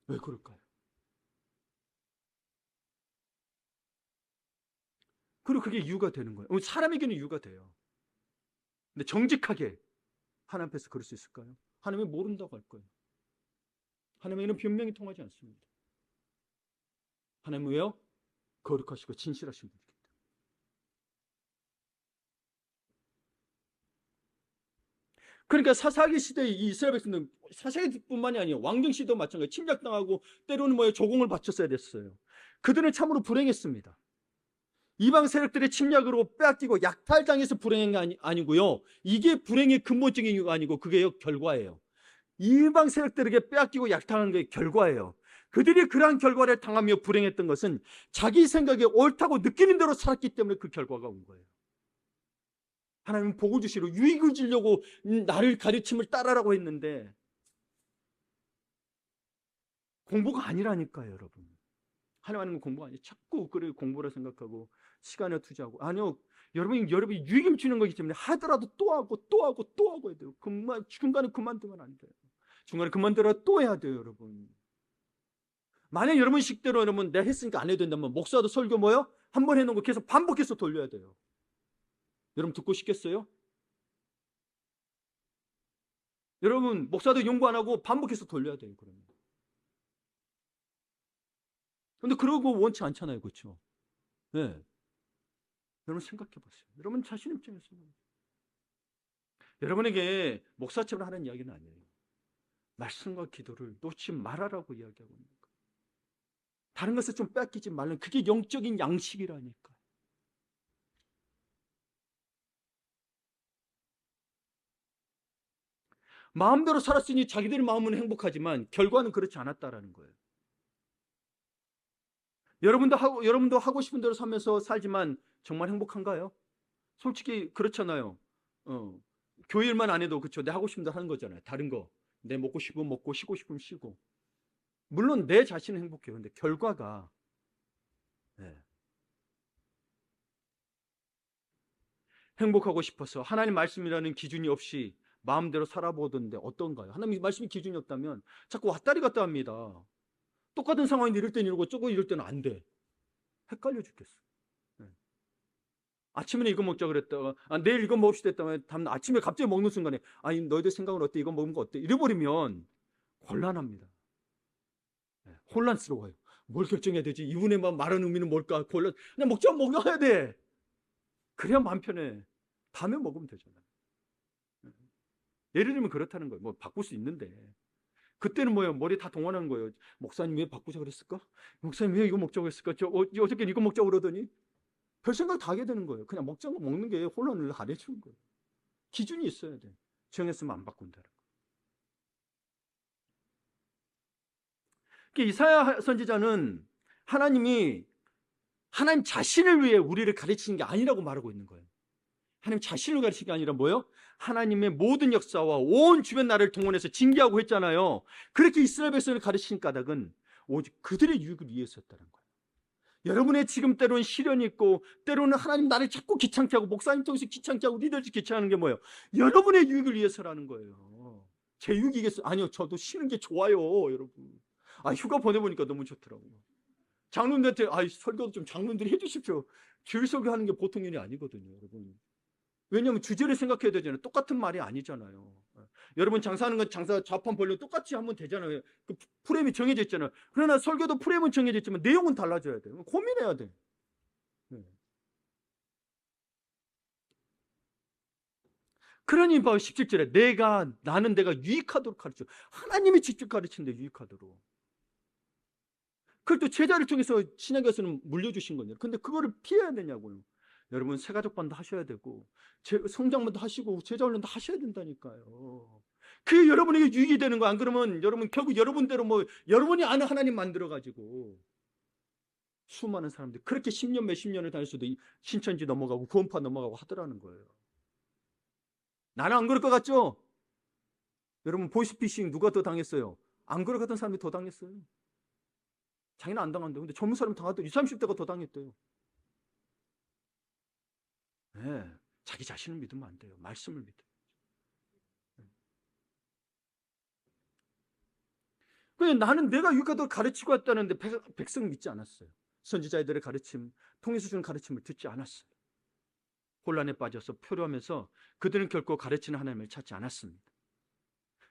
왜 그럴까요? 그리고 그게 이유가 되는 거예요. 사람에게는 이유가 돼요. 근데 정직하게 하나님 앞에서 그럴 수 있을까요? 하나님이 모른다고 할 거예요. 하나님에게는 변명이 통하지 않습니다. 하나님은 왜요? 거룩하시고 진실하신 분이기 때문에. 그러니까 사사기 시대의 이 이스라엘 백성들은 사사기뿐만이 아니에요. 왕정 시대도 마찬가지예요. 침략당하고 때로는 종공을 바쳤어야 됐어요. 그들은 참으로 불행했습니다. 이방 세력들의 침략으로 빼앗기고 약탈당해서 불행한 게 아니고요. 이게 불행의 근본적인 이유가 아니고 그게 결과예요. 이방 세력들에게 빼앗기고 약탈하는 게 결과예요. 그들이 그러한 결과를 당하며 불행했던 것은 자기 생각에 옳다고 느끼는 대로 살았기 때문에 그 결과가 온 거예요. 하나님은 복을 주시러 유익을 주려고 나를 가르침을 따라라고 했는데 공부가 아니라니까요, 여러분. 하나님 하는 건 공부가 아니에요. 자꾸 그래 공부라 생각하고 시간을 투자하고. 아니요. 여러분이 유익을 주는 거기 때문에 하더라도 또 하고 또 하고 또 하고 해야 돼요. 중간에 그만두면 안 돼요. 중간에 그만두라 또 해야 돼요, 여러분. 만약 여러분 식대로 여러분 내가 했으니까 안 해도 된다면 목사도 설교 뭐요? 한 번 해놓은 거 계속 반복해서 돌려야 돼요. 여러분 듣고 싶겠어요? 여러분 목사도 연구 안 하고 반복해서 돌려야 돼요. 그러면. 근데 그러고 원치 않잖아요, 그렇죠? 네. 여러분 생각해 보세요. 여러분 자신 입장에서 여러분에게 목사처럼 하는 이야기는 아니에요. 말씀과 기도를 놓지 말아라고 이야기하고 있는 거예요. 다른 것을 좀 뺏기지 말는 그게 영적인 양식이라니까. 마음대로 살았으니 자기들의 마음은 행복하지만 결과는 그렇지 않았다라는 거예요. 여러분도 하고 싶은 대로 살면서 살지만 정말 행복한가요? 솔직히 그렇잖아요. 교회 일만 안 해도 그렇죠. 내 하고 싶은 대로 하는 거잖아요. 다른 거. 내 먹고 싶으면 먹고 쉬고 싶으면 쉬고. 물론 내 자신은 행복해요. 근데 결과가 네. 행복하고 싶어서 하나님 말씀이라는 기준이 없이 마음대로 살아보던데 어떤가요? 하나님 말씀이 기준이 없다면 자꾸 왔다리 갔다 합니다. 똑같은 상황인데 이럴 때는 이러고 쪼고 이럴 때는 안 돼. 헷갈려 죽겠어. 네. 아침에는 이거 먹자 그랬다가 내일 이거 먹읍시다 했다가 다음 아침에 갑자기 먹는 순간에 아니 너희들 생각은 어때? 이거 먹는 거 어때? 이래버리면 곤란합니다. 네. 혼란스러워요. 뭘 결정해야 되지? 이분의 말하는 의미는 뭘까? 그냥 먹어야 돼. 그래야 마음 편해. 다음에 먹으면 되잖아요. 네. 예를 들면 그렇다는 거예요. 뭐 바꿀 수 있는데 그때는 뭐예요? 머리 다 동원하는 거예요. 목사님 왜 바꾸자 그랬을까? 목사님 왜 이거 먹자고 했을까? 어저께 이거 먹자고 그러더니 별 생각 다 하게 되는 거예요. 그냥 먹는 게 혼란을 가려주는 거예요. 기준이 있어야 돼. 정했으면 안 바꾼다는 거. 이사야 선지자는 하나님이 하나님 자신을 위해 우리를 가르치는 게 아니라고 말하고 있는 거예요. 하나님 자신을 가르치는 게 아니라 뭐예요? 하나님의 모든 역사와 온 주변 나라를 동원해서 징계하고 했잖아요. 그렇게 이스라엘 백성을 가르치는 까닭은 오직 그들의 유익을 위해서였다는 거예요. 여러분의 지금 때로는 시련이 있고 때로는 하나님 나를 자꾸 귀찮게 하고 목사님 통해서 귀찮게 하고 리더십 귀찮게 하는 게 뭐예요? 여러분의 유익을 위해서라는 거예요. 제 유익이겠어요? 아니요. 저도 쉬는 게 좋아요, 여러분. 휴가 보내보니까 너무 좋더라고요. 장로님한테 설교도 좀 장로님들이 해주십시오. 주일 설교하는 게 보통 일이 아니거든요, 여러분. 왜냐하면 주제를 생각해야 되잖아요. 똑같은 말이 아니잖아요. 여러분 장사하는 건 장사 좌판 벌려 똑같이 하면 되잖아요. 그 프레임이 정해져 있잖아요. 그러나 설교도 프레임은 정해져 있지만 내용은 달라져야 돼요. 고민해야 돼. 네. 그러니 17절에 나는 내가 유익하도록 가르쳐. 하나님이 직접 가르치는데 유익하도록. 그걸 또 제자를 통해서 신약에서는 물려주신 거예요. 근데 그거를 피해야 되냐고요. 여러분 새가족반도 하셔야 되고 성장반도 하시고 제자훈련도 하셔야 된다니까요. 그게 여러분에게 유익이 되는 거. 안 그러면 여러분 결국 여러분대로 여러분이 아는 하나님 만들어가지고 수많은 사람들이 그렇게 10년 몇십 년을 다녔어도 신천지 넘어가고 구원파 넘어가고 하더라는 거예요. 나는 안 그럴 것 같죠? 여러분 보이스피싱 누가 더 당했어요? 안 그럴 것 같은 사람이 더 당했어요. 자기는 안 당한대요. 근데 젊은 사람 당하더니 20, 30대가 더 당했대요. 네, 자기 자신을 믿으면 안 돼요. 말씀을 믿어요. 나는 내가 유익하도록 가르치고 왔다는데 백성 믿지 않았어요. 선지자들의 가르침, 통해서 주는 가르침을 듣지 않았어요. 혼란에 빠져서 표류하면서 그들은 결코 가르치는 하나님을 찾지 않았습니다.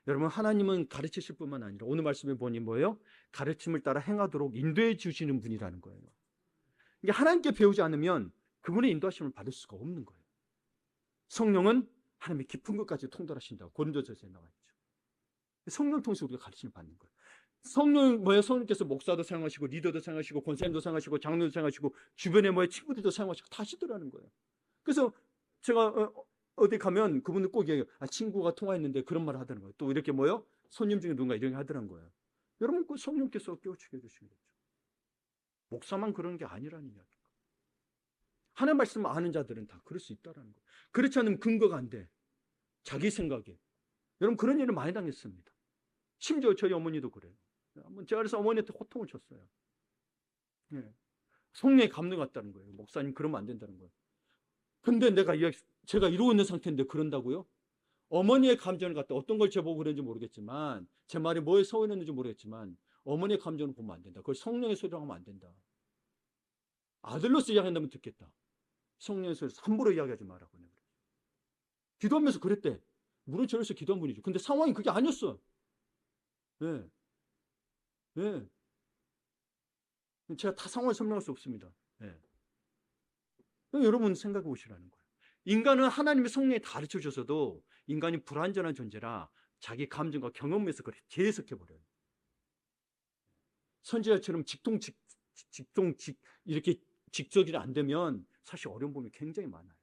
여러분 하나님은 가르치실 뿐만 아니라 오늘 말씀에 보니 뭐예요? 가르침을 따라 행하도록 인도해 주시는 분이라는 거예요. 이게 하나님께 배우지 않으면 그분의 인도하심을 받을 수가 없는 거예요. 성령은 하나님의 깊은 것까지 통달하신다고 고린도전서에 나와 있죠. 성령 통해서 우리가 가르침을 받는 거예요. 성령께서 목사도 사용하시고 리더도 사용하시고 권사님도 사용하시고 장로도 사용하시고 주변에 친구들도 사용하시고 다 하시더라는 거예요. 그래서 제가 어디 가면 그분들 꼭 얘기해요. 친구가 통화했는데 그런 말을 하더라는 거예요. 또 이렇게 손님 중에 누군가 이런 게 하더라는 거예요. 여러분 그 성령께서 깨우치게 해주시겠죠. 목사만 그런 게 아니라는 이야기예요. 하나님 말씀을 아는 자들은 다 그럴 수 있다는 거예요. 그렇지 않으면 근거가 안 돼. 자기 생각에. 여러분 그런 일을 많이 당했습니다. 심지어 저희 어머니도 그래요. 한번 제가 그래서 어머니한테 호통을 쳤어요. 예. 성령의 감동 같다는 거예요. 목사님 그러면 안 된다는 거예요. 근데 제가 이러고 있는 상태인데 그런다고요? 어머니의 감정을 갖다 어떤 걸 제보고 그런지 모르겠지만 제 말이 뭐에 서있는지 모르겠지만 어머니의 감정을 보면 안 된다. 그걸 성령의 소리라고 하면 안 된다. 아들로서 이야기한다면 듣겠다. 성령의 소리를 함부로 이야기하지 말라고. 기도하면서 그랬대. 물은 저래서 기도한 분이죠. 근데 상황이 그게 아니었어. 예. 예. 제가 다 상황을 설명할 수 없습니다. 예. 여러분 생각해 보시라는 거예요. 인간은 하나님의 성령이 가르쳐 줘서도 인간이 불완전한 존재라 자기 감정과 경험에서 그렇게 재해석해 버려요. 선지자처럼 이렇게 직접이 안 되면 사실 어려운 부분이 굉장히 많아요.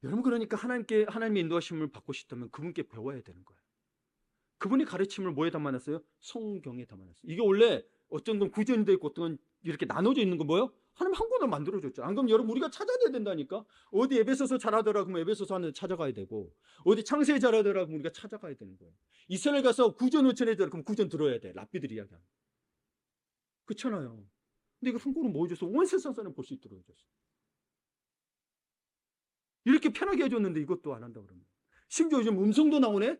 여러분 그러니까 하나님의 인도하심을 받고 싶다면 그분께 배워야 되는 거예요. 그분이 가르침을 뭐에 담아놨어요? 성경에 담아놨어요. 이게 원래 어떤 건 구전이 되어 있고 어떤 건 이렇게 나눠져 있는 건 뭐예요? 하나님 한 권을 만들어줬죠. 안 그러면 여러분 우리가 찾아야 된다니까. 어디 에베소서 잘하더라 그러면 에베소서 하나 찾아가야 되고 어디 창세기 잘하더라 그러면 우리가 찾아가야 되는 거예요. 이스라엘 가서 구전 요청해야 그럼 구전 들어야 돼. 랍비들이 이야기하는. 그렇잖아요. 근데 이거 한 권을 모여줘서 온 세상 사람 볼 수 있도록 해줬어. 이렇게 편하게 해줬는데 이것도 안 한다고 그러면. 심지어 요즘 음성도 나오네?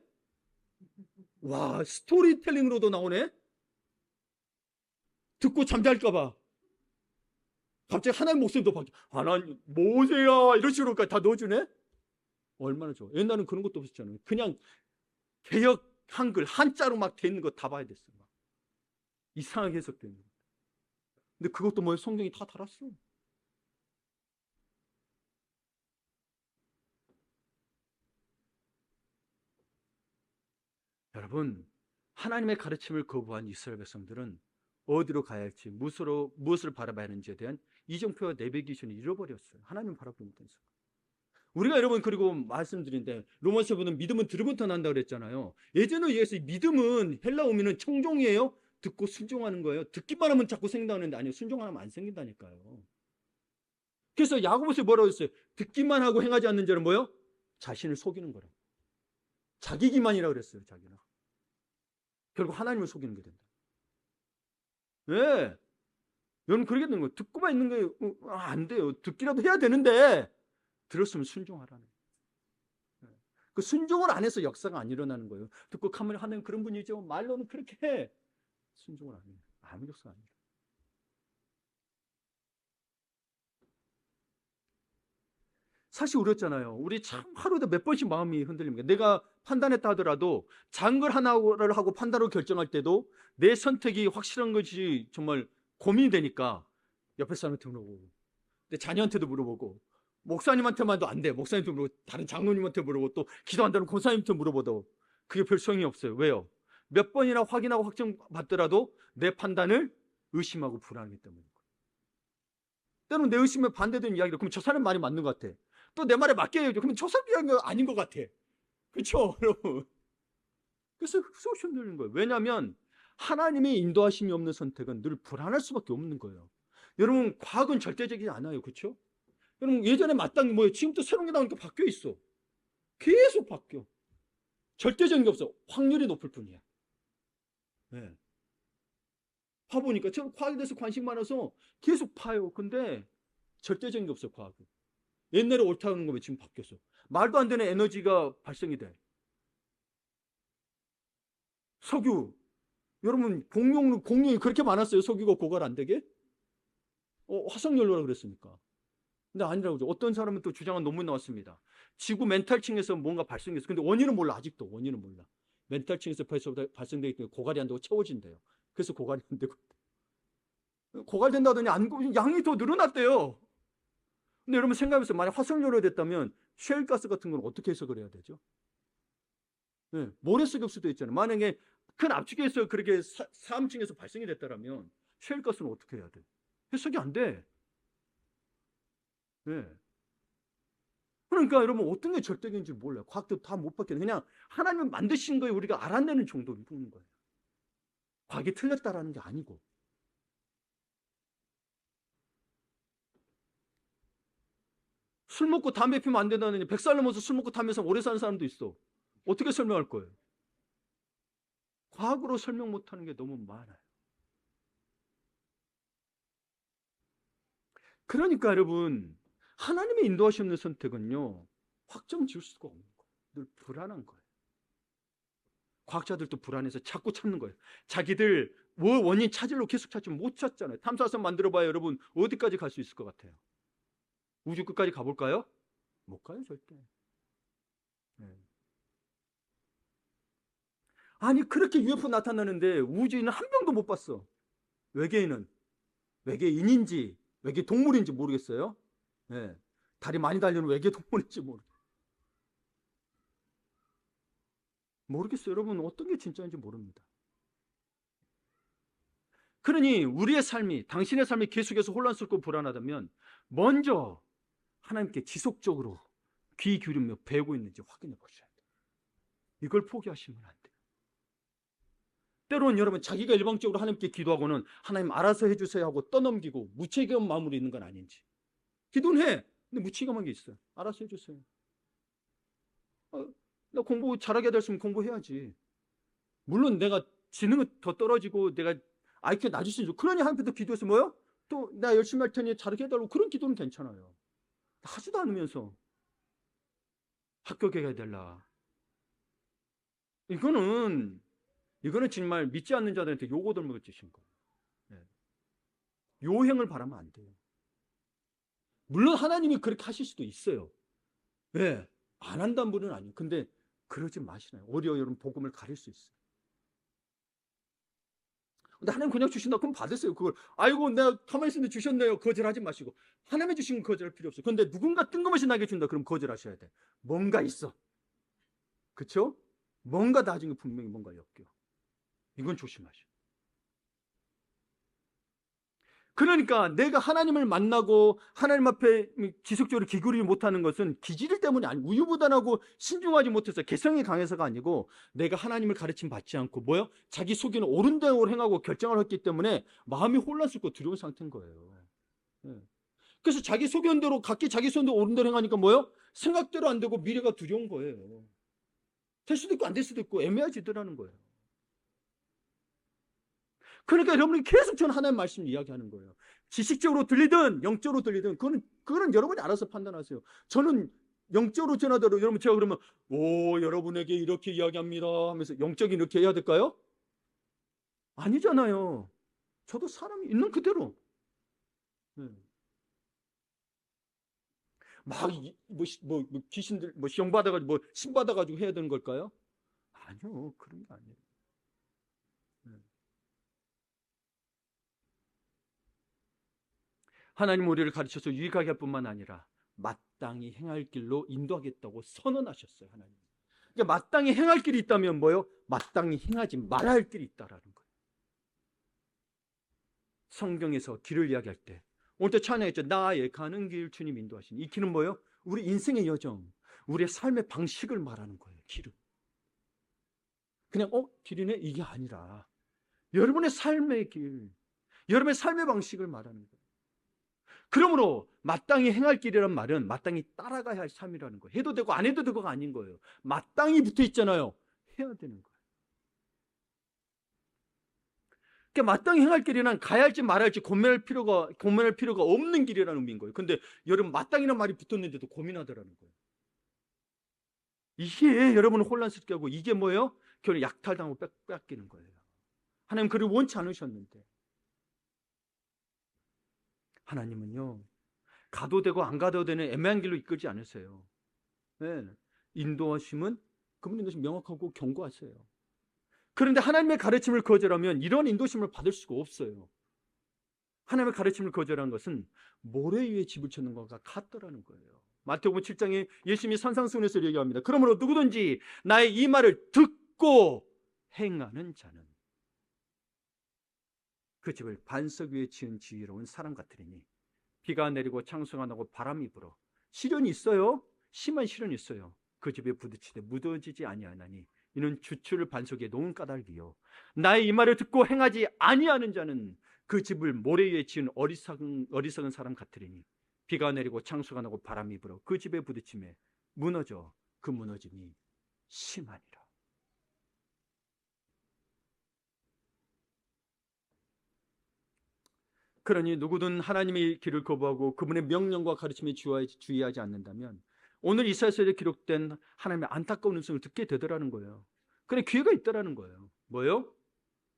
와, 스토리텔링으로도 나오네? 듣고 잠잘까봐. 갑자기 하나님 목소리도 바뀌어. 하나님, 모세야! 이런 식으로까지 다 넣어주네? 얼마나 좋아. 옛날엔 그런 것도 없었잖아요. 그냥 개역 한글, 한자로 막 돼 있는 거 다 봐야 됐어. 막. 이상하게 해석되는 거. 근데 그것도 뭐예요? 성경이 다 달았어. 여러분, 하나님의 가르침을 거부한 이스라엘 백성들은 어디로 가야 할지, 무엇을 바라봐야 하는지에 대한 이정표와 내비기준을 잃어버렸어요. 하나님 바라보지 못해서. 우리가 여러분 그리고 말씀드린데 로마서 보면 믿음은 들으부터 난다 그랬잖아요. 예전에 의해서 믿음은 헬라어미는 청종이에요. 듣고 순종하는 거예요. 듣기만 하면 자꾸 생각하는데 아니요. 순종하면 안 생긴다니까요. 그래서 야고보서 뭐라고 했어요? 듣기만 하고 행하지 않는 자는 뭐예요? 자신을 속이는 거라고. 자기 기만이라고 그랬어요. 자기는. 결국 하나님을 속이는 게 된다. 네. 여러분 그러게 되는 거예요. 듣고만 있는 게 안 돼요. 듣기라도 해야 되는데 들었으면 순종하라는 거예요. 그 순종을 안 해서 역사가 안 일어나는 거예요. 듣고 가만히 하는 그런 분이죠. 말로는 그렇게 해. 순종을 안 해요. 아무 역사가 아니라. 사실 우렸잖아요. 우리 참 하루에 몇 번씩 마음이 흔들립니다. 내가 판단했다 하더라도 작은 걸 하나를 하고 판단으로 결정할 때도 내 선택이 확실한 것이 정말 고민이 되니까 옆에 사람한테 물어보고 내 자녀한테도 물어보고 목사님한테만도 안 돼. 목사님한테 물어보고 다른 장로님한테 물어보고 또 기도한다는 권사님한테 물어봐도 그게 별 소용이 없어요. 왜요? 몇 번이나 확인하고 확정받더라도 내 판단을 의심하고 불안하기 때문에. 때로는 내 의심에 반대되는 이야기를 그러면 저 사람 말이 맞는 것 같아. 또 내 말에 맞게 해야죠. 그러면 저 사람 이야기가 아닌 것 같아. 그렇죠, 여러분? 그래서 수없이 흔들리는 거예요. 왜냐하면 하나님의 인도하심이 없는 선택은 늘 불안할 수밖에 없는 거예요. 여러분 과학은 절대적이지 않아요. 그렇죠? 여러분 예전에 마땅히 뭐예요? 지금도 새로운 게 나오니까 바뀌어 있어. 계속 바뀌어. 절대적인 게 없어. 확률이 높을 뿐이야. 네. 봐보니까 저는 과학에 대해서 관심 많아서 계속 파요. 근데 절대적인 게 없어 과학은. 옛날에 옳다는 거면 지금 바뀌었어. 말도 안 되는 에너지가 발생이 돼. 석유. 여러분 공룡이 그렇게 많았어요. 석유가 고갈 안 되게? 화석연료라 그랬으니까. 근데 아니라고 그러죠. 어떤 사람은 또 주장한 논문 나왔습니다. 지구 멘탈층에서 뭔가 발생했어. 근데 원인은 몰라. 아직도 원인은 몰라. 멘탈층에서 발생되기 때문에 고갈이 안 되고 채워진대요. 그래서 고갈이 안 되고. 고갈된다더니 양이 더 늘어났대요. 근데 여러분 생각해보세요. 만약 화석연료가 됐다면 셰일가스 같은 건 어떻게 해석을 해야 되죠? 네, 모래석일 수도 있잖아요. 만약에 큰 압축에서 그렇게 사암층에서 발생이 됐다면 셰일가스는 어떻게 해야 돼? 해석이 안 돼. 네. 그러니까 여러분 어떤 게 절대적인지 몰라요. 과학도 다 못 받겠네. 그냥 하나님 만드신 거에 우리가 알아내는 정도로 있는 거예요. 과학이 틀렸다라는 게 아니고. 술 먹고 담배 피우면 안 된다느니 100살 넘어서 술 먹고 담배 피면서 오래 사는 사람도 있어. 어떻게 설명할 거예요? 과학으로 설명 못하는 게 너무 많아요. 그러니까 여러분, 하나님의 인도하시 없는 선택은요, 확정 지을 수가 없는 거예요. 늘 불안한 거예요. 과학자들도 불안해서 자꾸 찾는 거예요. 자기들 원인 찾으려고 계속 찾지만 못 찾잖아요. 탐사선 만들어봐요. 여러분 어디까지 갈 수 있을 것 같아요? 우주 끝까지 가볼까요? 못 가요 절대. 네. 아니 그렇게 UFO 나타나는데 우주인은 한 명도 못 봤어. 외계인은 외계인인지 외계 동물인지 모르겠어요. 네. 다리 많이 달리는 외계 동물인지 모르겠어요. 여러분 어떤 게 진짜인지 모릅니다. 그러니 우리의 삶이 당신의 삶이 계속해서 혼란스럽고 불안하다면 먼저 하나님께 지속적으로 귀 기울이며 배우고 있는지 확인해 보셔야 돼요. 이걸 포기하시면 안 돼요. 때로는 여러분 자기가 일방적으로 하나님께 기도하고는 하나님 알아서 해주세요 하고 떠넘기고 무책임한 마음으로 있는 건 아닌지. 기도는 해. 근데 무책임한 게 있어요. 알아서 해주세요. 나 공부 잘하게 됐으면 공부해야지. 물론 내가 지능은 더 떨어지고 내가 IQ가 낮을 수 있죠. 그러니 하나님께도 기도해서 뭐요? 또 나 열심히 할 테니 잘하게 해달라고 그런 기도는 괜찮아요. 하지도 않으면서 합격해야 될라. 이거는 정말 믿지 않는 자들한테 요고들먹을 짓인 거예요. 네. 요행을 바라면 안 돼요. 물론 하나님이 그렇게 하실 수도 있어요. 왜? 안 한다는 분은 아니에요. 근데 그러지 마시나요? 오히려 여러분 복음을 가릴 수 있어요. 근데 하나님 그냥 주신다 그럼 받으세요. 그걸 아이고 내가 가만히 있는데 주셨네요. 거절하지 마시고 하나님이 주신 건 거절할 필요 없어요. 근데 누군가 뜬금없이 나게 준다 그럼 거절하셔야 돼. 뭔가 있어. 그렇죠? 뭔가 나중에 분명히 뭔가 엮여. 이건 조심하셔. 그러니까 내가 하나님을 만나고 하나님 앞에 지속적으로 기울이지 못하는 것은 기질 때문이 아니고 우유부단하고 신중하지 못해서 개성이 강해서가 아니고 내가 하나님을 가르침 받지 않고 뭐요? 자기 속에는 옳은 대로 행하고 결정을 했기 때문에 마음이 혼란스럽고 두려운 상태인 거예요. 네. 그래서 자기 속여온 대로 각기 자기 손대로 옳은 대로 행하니까 뭐요? 생각대로 안 되고 미래가 두려운 거예요. 될 수도 있고 안 될 수도 있고 애매해지더라는 거예요. 그러니까 여러분이 계속 저는 하나님 말씀 이야기하는 거예요. 지식적으로 들리든 영적으로 들리든 그거는 여러분이 알아서 판단하세요. 저는 영적으로 전하더라도 여러분 제가 그러면 여러분에게 이렇게 이야기합니다 하면서 영적인 이렇게 해야 될까요? 아니잖아요. 저도 사람이 있는 그대로. 네. 귀신들 시험 받아가지고 신 받아가지고 해야 되는 걸까요? 아니요, 그런 게 아니에요. 네. 하나님 우리를 가르쳐서 유익하게 할 뿐만 아니라 마땅히 행할 길로 인도하겠다고 선언하셨어요. 하나님. 그러니까 마땅히 행할 길이 있다면 뭐요? 마땅히 행하지 말아야 할 길이 있다라는 거예요. 성경에서 길을 이야기할 때 오늘 또 찬양했죠. 나의 가는 길 주님 인도하시니. 이 길은 뭐예요? 우리 인생의 여정, 우리의 삶의 방식을 말하는 거예요. 길은. 그냥 길이네 이게 아니라 여러분의 삶의 길, 여러분의 삶의 방식을 말하는 거예요. 그러므로 마땅히 행할 길이란 말은 마땅히 따라가야 할 삶이라는 거예요. 해도 되고 안 해도 되고가 아닌 거예요. 마땅히 붙어 있잖아요. 해야 되는 거예요. 그러니까 마땅히 행할 길이란 가야 할지 말아야 할지 고민할 필요가 없는 길이라는 의미인 거예요. 근데 여러분 마땅이라는 말이 붙었는데도 고민하더라는 거예요. 이게 여러분을 혼란스럽게 하고 이게 뭐예요? 결국 약탈당하고 뺏기는 거예요. 하나님 그를 원치 않으셨는데 하나님은요 가도 되고 안 가도 되는 애매한 길로 이끌지 않으세요. 네. 인도하심은 그분 인도심 명확하고 견고하세요. 그런데 하나님의 가르침을 거절하면 이런 인도심을 받을 수가 없어요. 하나님의 가르침을 거절한 것은 모래 위에 집을 찾는 것과 같더라는 거예요. 마태복음 7장에 예수님이 산상수훈에서 얘기합니다. 그러므로 누구든지 나의 이 말을 듣고 행하는 자는 그 집을 반석 위에 지은 지혜로운 사람 같으리니 비가 내리고 창수가 나고 바람이 불어 시련이 있어요. 심한 시련이 있어요. 그 집에 부딪히되 묻어지지 아니하나니 이는 주추를 반석에 놓은 까닭이요 나의 이 말을 듣고 행하지 아니하는 자는 그 집을 모래 위에 지은 어리석은 사람 같으리니 비가 내리고 창수가 나고 바람이 불어 그 집에 부딪힘에 무너져 그 무너짐이 심하니라. 그러니 누구든 하나님의 길을 거부하고 그분의 명령과 가르침에 주의하지 않는다면 오늘 이사야서에 기록된 하나님의 안타까운 음성을 듣게 되더라는 거예요. 그래 기회가 있더라는 거예요. 뭐요?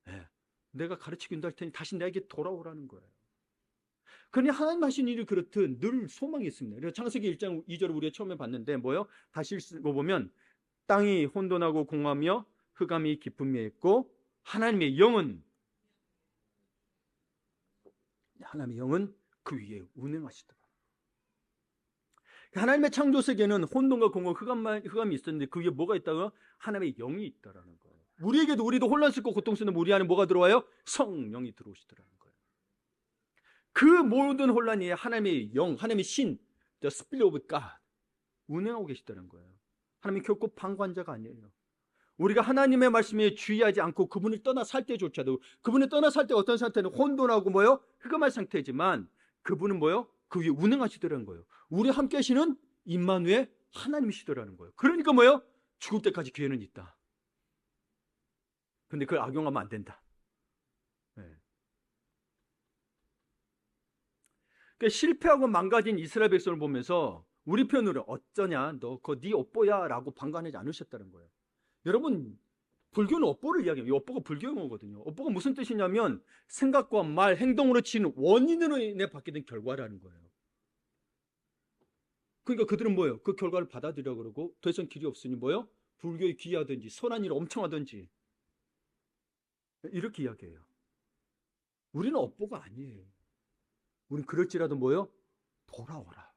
네. 내가 가르치긴 할 테니 다시 내게 돌아오라는 거예요. 그러니 하나님 하신 일이 그렇듯 늘 소망이 있습니다. 그래서 창세기 1장 2절을 우리가 처음에 봤는데 뭐요? 다시 읽어보면 땅이 혼돈하고 공하며 흑암이 깊음에 있고 하나님의 영은 그 위에 운행하시더라. 하나님의 창조 세계는 혼돈과 공허, 흑암이 있었는데 그 위에 뭐가 있다고요? 하나님의 영이 있다라는 거예요. 우리도 혼란스럽고 고통스러운 우리 안에 뭐가 들어와요? 성령이 들어오시더라는 거예요. 그 모든 혼란이 하나님의 영, 하나님의 신, the Spirit of God 운행하고 계시다는 거예요. 하나님이 결코 방관자가 아니에요. 우리가 하나님의 말씀에 주의하지 않고 그분을 떠나 살 때조차도 그분을 떠나 살 때 어떤 상태는 혼돈하고 뭐요? 흑암한 상태지만 그분은 뭐요? 그 위에 운행하시더라는 거예요. 우리 함께 하시는 임마누엘 하나님이시더라는 거예요. 그러니까 뭐요? 죽을 때까지 기회는 있다. 근데 그걸 악용하면 안 된다. 네. 그러니까 실패하고 망가진 이스라엘 백성을 보면서 우리 편으로 어쩌냐 너 그거 네 업보야 라고 방관하지 않으셨다는 거예요. 여러분 불교는 업보를 이야기해요. 업보가 불교용어거든요. 업보가 무슨 뜻이냐면 생각과 말, 행동으로 치는 원인으로 인해 받게 된 결과라는 거예요. 그러니까 그들은 뭐예요? 그 결과를 받아들여 그러고 더 이상 길이 없으니 뭐예요? 불교에 귀하든지 선한 일을 엄청 하든지 이렇게 이야기해요. 우리는 업보가 아니에요. 우리는 그럴지라도 뭐예요? 돌아오라.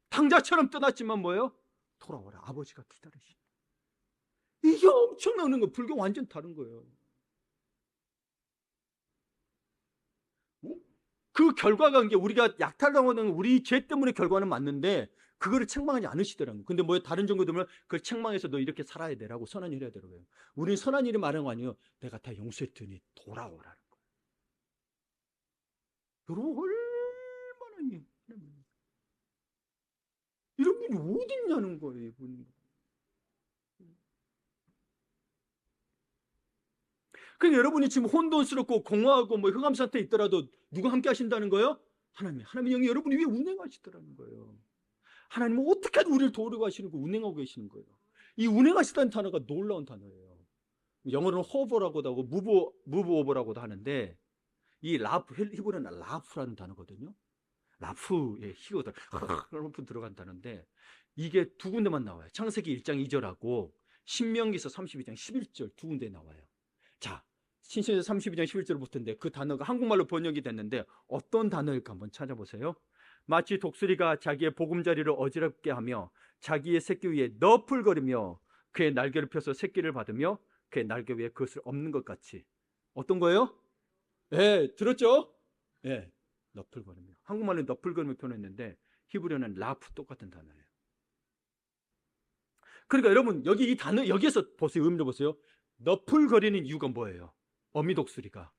탕자처럼 떠났지만 뭐예요? 돌아오라. 아버지가 기다리시네. 이게 엄청나는 거예요. 불교 완전 다른 거예요. 그 결과가 이게 우리가 약탈당하는 우리 죄 때문에 결과는 맞는데 그거를 책망하지 않으시더라고요. 근데 뭐 다른 종교 들면 그걸 책망해서 너 이렇게 살아야 되라고 선한 일 해야 되라고요. 우리는 선한 일이 말하는 거 아니에요. 내가 다 용서했더니 돌아오라는 거예요. 여러분 얼마나 이런 분이 어디 있냐는 거예요. 이분이. 그러니까 여러분이 지금 혼돈스럽고 공허하고 뭐 흑암 상태에 있더라도 누가 함께 하신다는 거예요? 하나님의 영이 여러분 위에 운행하시더라는 거예요. 하나님은 어떻게 우리를 도우려고 하시는 거 운행하고 계시는 거예요. 이 운행하시다는 단어가 놀라운 단어예요. 영어로는 호버라고도 하고 무브 오버라고도 하는데 이 라프, 히브리어는 라프라는 단어거든요. 라프의 히오들 라프 들어간다는데 이게 두 군데만 나와요. 창세기 1장 2절하고 신명기서 32장 11절 두 군데 나와요. 자, 신명기서 32장 11절부터인데 그 단어가 한국말로 번역이 됐는데 어떤 단어일까 한번 찾아보세요. 마치 독수리가 자기의 보금자리를 어지럽게 하며 자기의 새끼 위에 너풀거리며 그의 날개를 펴서 새끼를 받으며 그의 날개 위에 그것을 엎는 것 같이. 어떤 거예요? 예, 들었죠? 예, 너풀거리며. 한국말은 너풀거리며 표현했는데 히브리어는 라프 똑같은 단어예요. 그러니까 여러분 여기 이 단어 여기에서 보세요. 의미를 보세요. 너풀거리는 이유가 뭐예요? 어미독수리가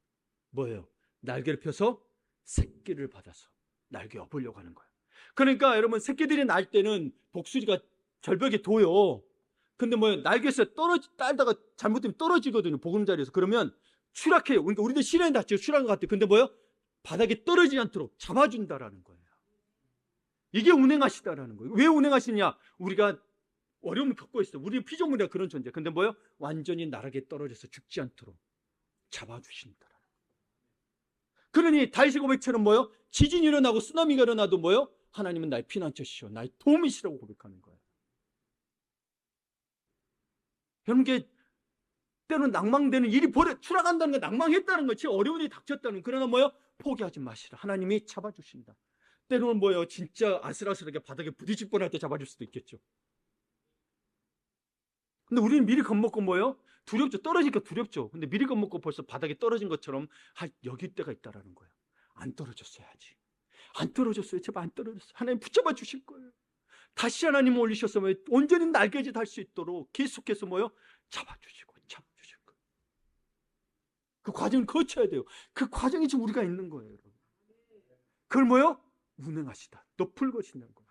뭐예요? 날개를 펴서 새끼를 받아서 날개 엎으려고 하는 거예요. 그러니까 여러분 새끼들이 날 때는 독수리가 절벽에 둬요. 근데 뭐예요? 날개에서 딸다가 잘못되면 떨어지거든요. 보금자리에서. 그러면 추락해요. 그러니까 우리도 실현이 닿죠. 추락한 것 같아요. 근데 뭐예요? 바닥에 떨어지지 않도록 잡아준다라는 거예요. 이게 운행하시다라는 거예요. 왜 운행하시냐? 우리가 어려움을 겪고 있어요. 우리는 피조물이야 그런 존재. 근데 뭐예요? 완전히 나락에 떨어져서 죽지 않도록 잡아주신다라는 거예요. 그러니 다윗의 고백처럼 뭐예요? 지진이 일어나고 쓰나미가 일어나도 뭐예요? 하나님은 나의 피난처시오. 나의 도움이시라고 고백하는 거예요. 여러분 게 때로는 낭망되는 일이 추락한다는 거 낭망했다는 거지 어려운 일이 닥쳤다는. 그러나 뭐예요? 포기하지 마시라. 하나님이 잡아주신다. 때로는 뭐예요? 진짜 아슬아슬하게 바닥에 부딪힐 뻔할 때 잡아줄 수도 있겠죠. 근데 우리는 미리 겁먹고 뭐예요? 두렵죠. 떨어지니까 두렵죠. 근데 미리 겁먹고 벌써 바닥에 떨어진 것처럼 여기 때가 있다라는 거예요. 안 떨어졌어야지. 안 떨어졌어요. 제발 안 떨어졌어요. 하나님 붙잡아 주실 거예요. 다시 하나님 올리셔서 뭐예요? 온전히 날개짓 할 수 있도록 계속해서 뭐예요? 잡아주시고 잡아주실 거예요. 그 과정을 거쳐야 돼요. 그 과정이 지금 우리가 있는 거예요. 여러분. 그걸 뭐예요? 운행하시다. 너풀거리신다는 거예요.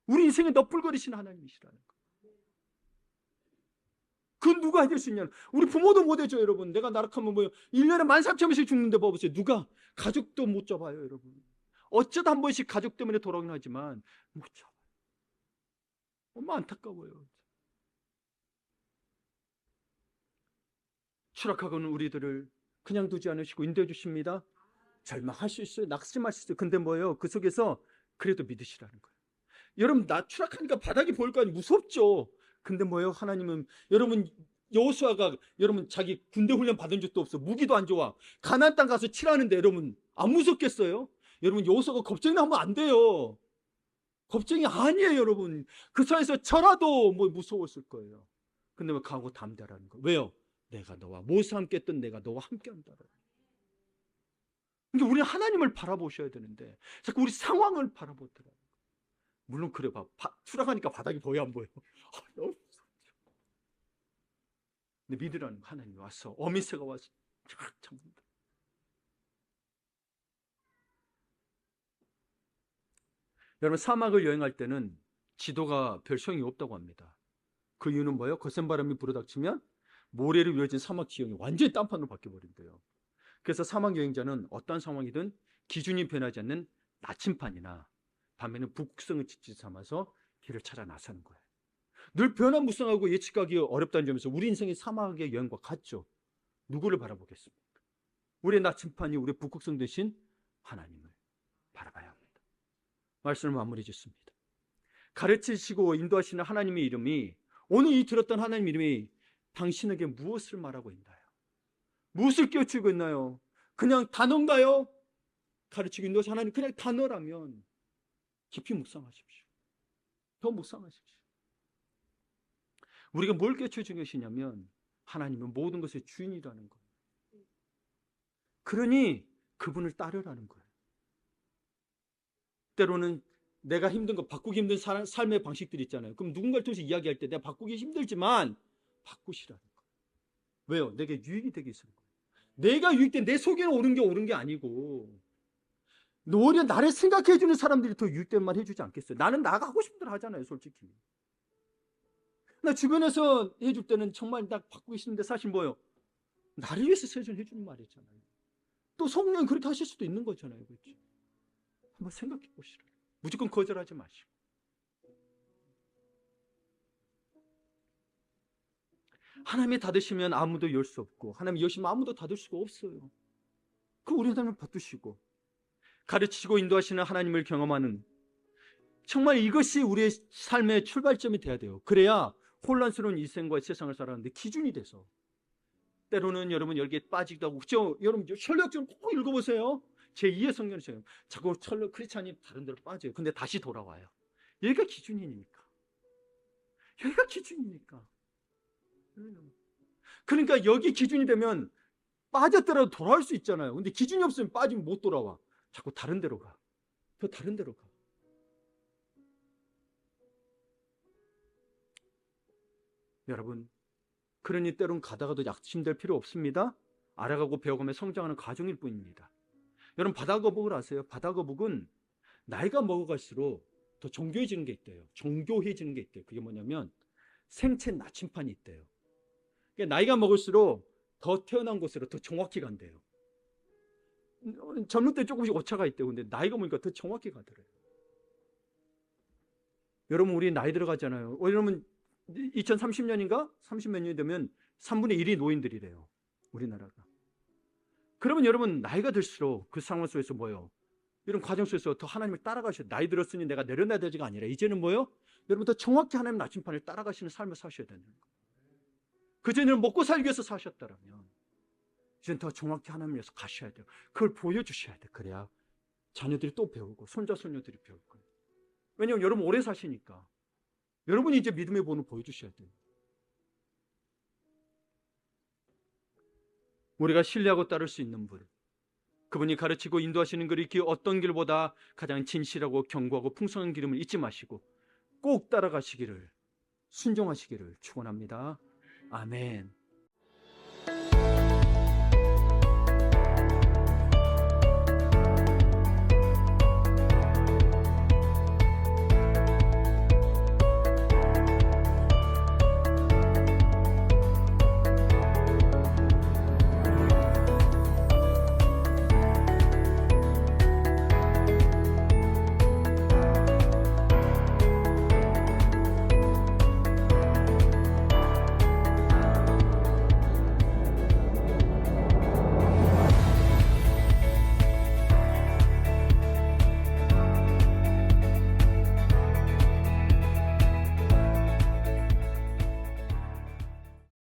우리 인생에 너풀거리시는 하나님이시라는 거예요. 그건 누가 해줄 수 있냐? 우리 부모도 못 해줘, 여러분. 내가 나락하면 뭐예요? 1년에 13,000명씩 죽는데 봐보세요. 누가? 가족도 못 잡아요, 여러분. 어쩌다 한 번씩 가족 때문에 돌아오긴 하지만 못 잡아요. 너무 안타까워요. 추락하고는 우리들을 그냥 두지 않으시고 인도해 주십니다. 절망할 수 있어요. 낙심할 수 있어요. 근데 뭐예요? 그 속에서 그래도 믿으시라는 거예요. 여러분, 나 추락하니까 바닥이 보일 거 아니에요. 무섭죠. 근데 뭐예요? 하나님은, 여러분, 여호수아가 여러분 자기 군대 훈련 받은 적도 없어. 무기도 안 좋아. 가나안 땅 가서 치라는데 여러분 안 무섭겠어요? 여러분, 여호수아가 겁쟁이 하면 안 돼요. 겁쟁이 아니에요, 여러분. 그 산에서 저라도 뭐 무서웠을 거예요. 근데 왜 가고 담대라는 거예요? 왜요? 내가 너와 모세와 함께 했던 내가 너와 함께 한다. 그러니까 우리는 하나님을 바라보셔야 되는데 자꾸 우리 상황을 바라보더라고요. 물론 그래 봐. 추락하니까 바닥이 보여 안 보여? 너무 무섭죠. 근데 믿으라는 하나님이 와서 어미새가 와서 쫙 잡는다. 여러분, 사막을 여행할 때는 지도가 별 소용이 없다고 합니다. 그 이유는 뭐예요? 거센 바람이 불어닥치면 모래로 이루어진 사막 지형이 완전히 딴판으로 바뀌어버린대요. 그래서 사막 여행자는 어떤 상황이든 기준이 변하지 않는 나침판이나 밤에는 북극성을 지치 삼아서 길을 찾아 나서는 거예요. 늘 변화무쌍하고 예측하기 어렵다는 점에서 우리 인생의 사막의 여행과 같죠. 누구를 바라보겠습니까? 우리의 나침판이 우리 북극성 대신 하나님을 바라봐야 합니다. 말씀을 마무리 짓습니다. 가르치시고 인도하시는 하나님의 이름이, 오늘 이 들었던 하나님의 이름이 당신에게 무엇을 말하고 있나요? 무엇을 깨우치고 있나요? 그냥 단어인가요? 가르치고 인도하시는 하나님 그냥 단어라면 깊이 묵상하십시오. 더 묵상하십시오. 우리가 뭘 깨우쳐 계시냐면 하나님은 모든 것의 주인이라는 거예요. 그러니 그분을 따르라는 거예요. 때로는 내가 힘든 거, 바꾸기 힘든 삶의 방식들이 있잖아요. 그럼 누군가를 통해서 이야기할 때 내가 바꾸기 힘들지만 바꾸시라는 거예요. 왜요? 내게 유익이 되게 있는 거예요. 내가 유익된 내 속에 옳은 게 옳은 게 아니고 오히려 나를 생각해 주는 사람들이 더 유익된 말 해주지 않겠어요? 나는 나가 하고 싶은 대로 하잖아요, 솔직히. 나 주변에서 해줄 때는 정말 나 바꾸기 싫은데 사실 뭐예요? 나를 위해서 해주는 말이잖아요. 또 성령 그렇게 하실 수도 있는 거잖아요, 그렇죠? 한번 생각해 보시라. 무조건 거절하지 마시고. 하나님이 닫으시면 아무도 열 수 없고 하나님이 여시면 아무도 닫을 수가 없어요. 그 우리 하나님을 받으시고 가르치시고 인도하시는 하나님을 경험하는, 정말 이것이 우리의 삶의 출발점이 돼야 돼요. 그래야 혼란스러운 인생과 세상을 살아가는데 기준이 돼서. 때로는 여러분 여기에 빠지기도 하고, 그죠? 여러분 철학 좀 꼭 읽어보세요. 제2의 성경이에요. 자꾸 철학 크리스찬이 다른 데로 빠져요. 근데 다시 돌아와요. 여기가 기준이니까. 여기가 기준이니까. 그러니까 여기 기준이 되면 빠졌더라도 돌아올 수 있잖아요. 근데 기준이 없으면 빠지면 못 돌아와. 자꾸 다른 데로 가. 더 다른 데로 가. 여러분, 그러니 때론 가다가도 약심될 필요 없습니다. 알아가고 배워가며 성장하는 과정일 뿐입니다. 여러분, 바다거북을 아세요? 바다거북은 나이가 먹어갈수록 더 정교해지는 게 있대요. 정교해지는 게 있대요. 그게 뭐냐면 생체 나침판이 있대요. 그러니까 나이가 먹을수록 더 태어난 곳으로 더 정확히 간대요. 젊을 때 조금씩 오차가 있대요. 근데 나이가 먹으니까 더 정확히 가더래요. 여러분, 우리 나이 들어가잖아요. 여러분 2030년인가? 30몇 년이 되면 3분의 1이 노인들이래요. 우리나라가. 그러면 여러분 나이가 들수록 그 상황 속에서 뭐예요? 이런 과정 속에서 더 하나님을 따라가셔야 돼요. 나이 들었으니 내가 내려놔야 되지가 아니라 이제는 뭐예요? 여러분 더 정확히 하나님 나침판을 따라가시는 삶을 사셔야 되는 거예요. 그전에는 먹고 살기 위해서 사셨다면 이제는 더 정확히 하나님 위해서 가셔야 돼요. 그걸 보여주셔야 돼요. 그래야 자녀들이 또 배우고 손자 손녀들이 배울 거예요. 왜냐하면 여러분 오래 사시니까 여러분이 이제 믿음의 본을 보여주셔야 돼요. 우리가 신뢰하고 따를 수 있는 분, 그분이 가르치고 인도하시는 그 어떤 길보다 가장 진실하고 견고하고 풍성한 기름을 잊지 마시고 꼭 따라가시기를, 순종하시기를 축원합니다. 아멘.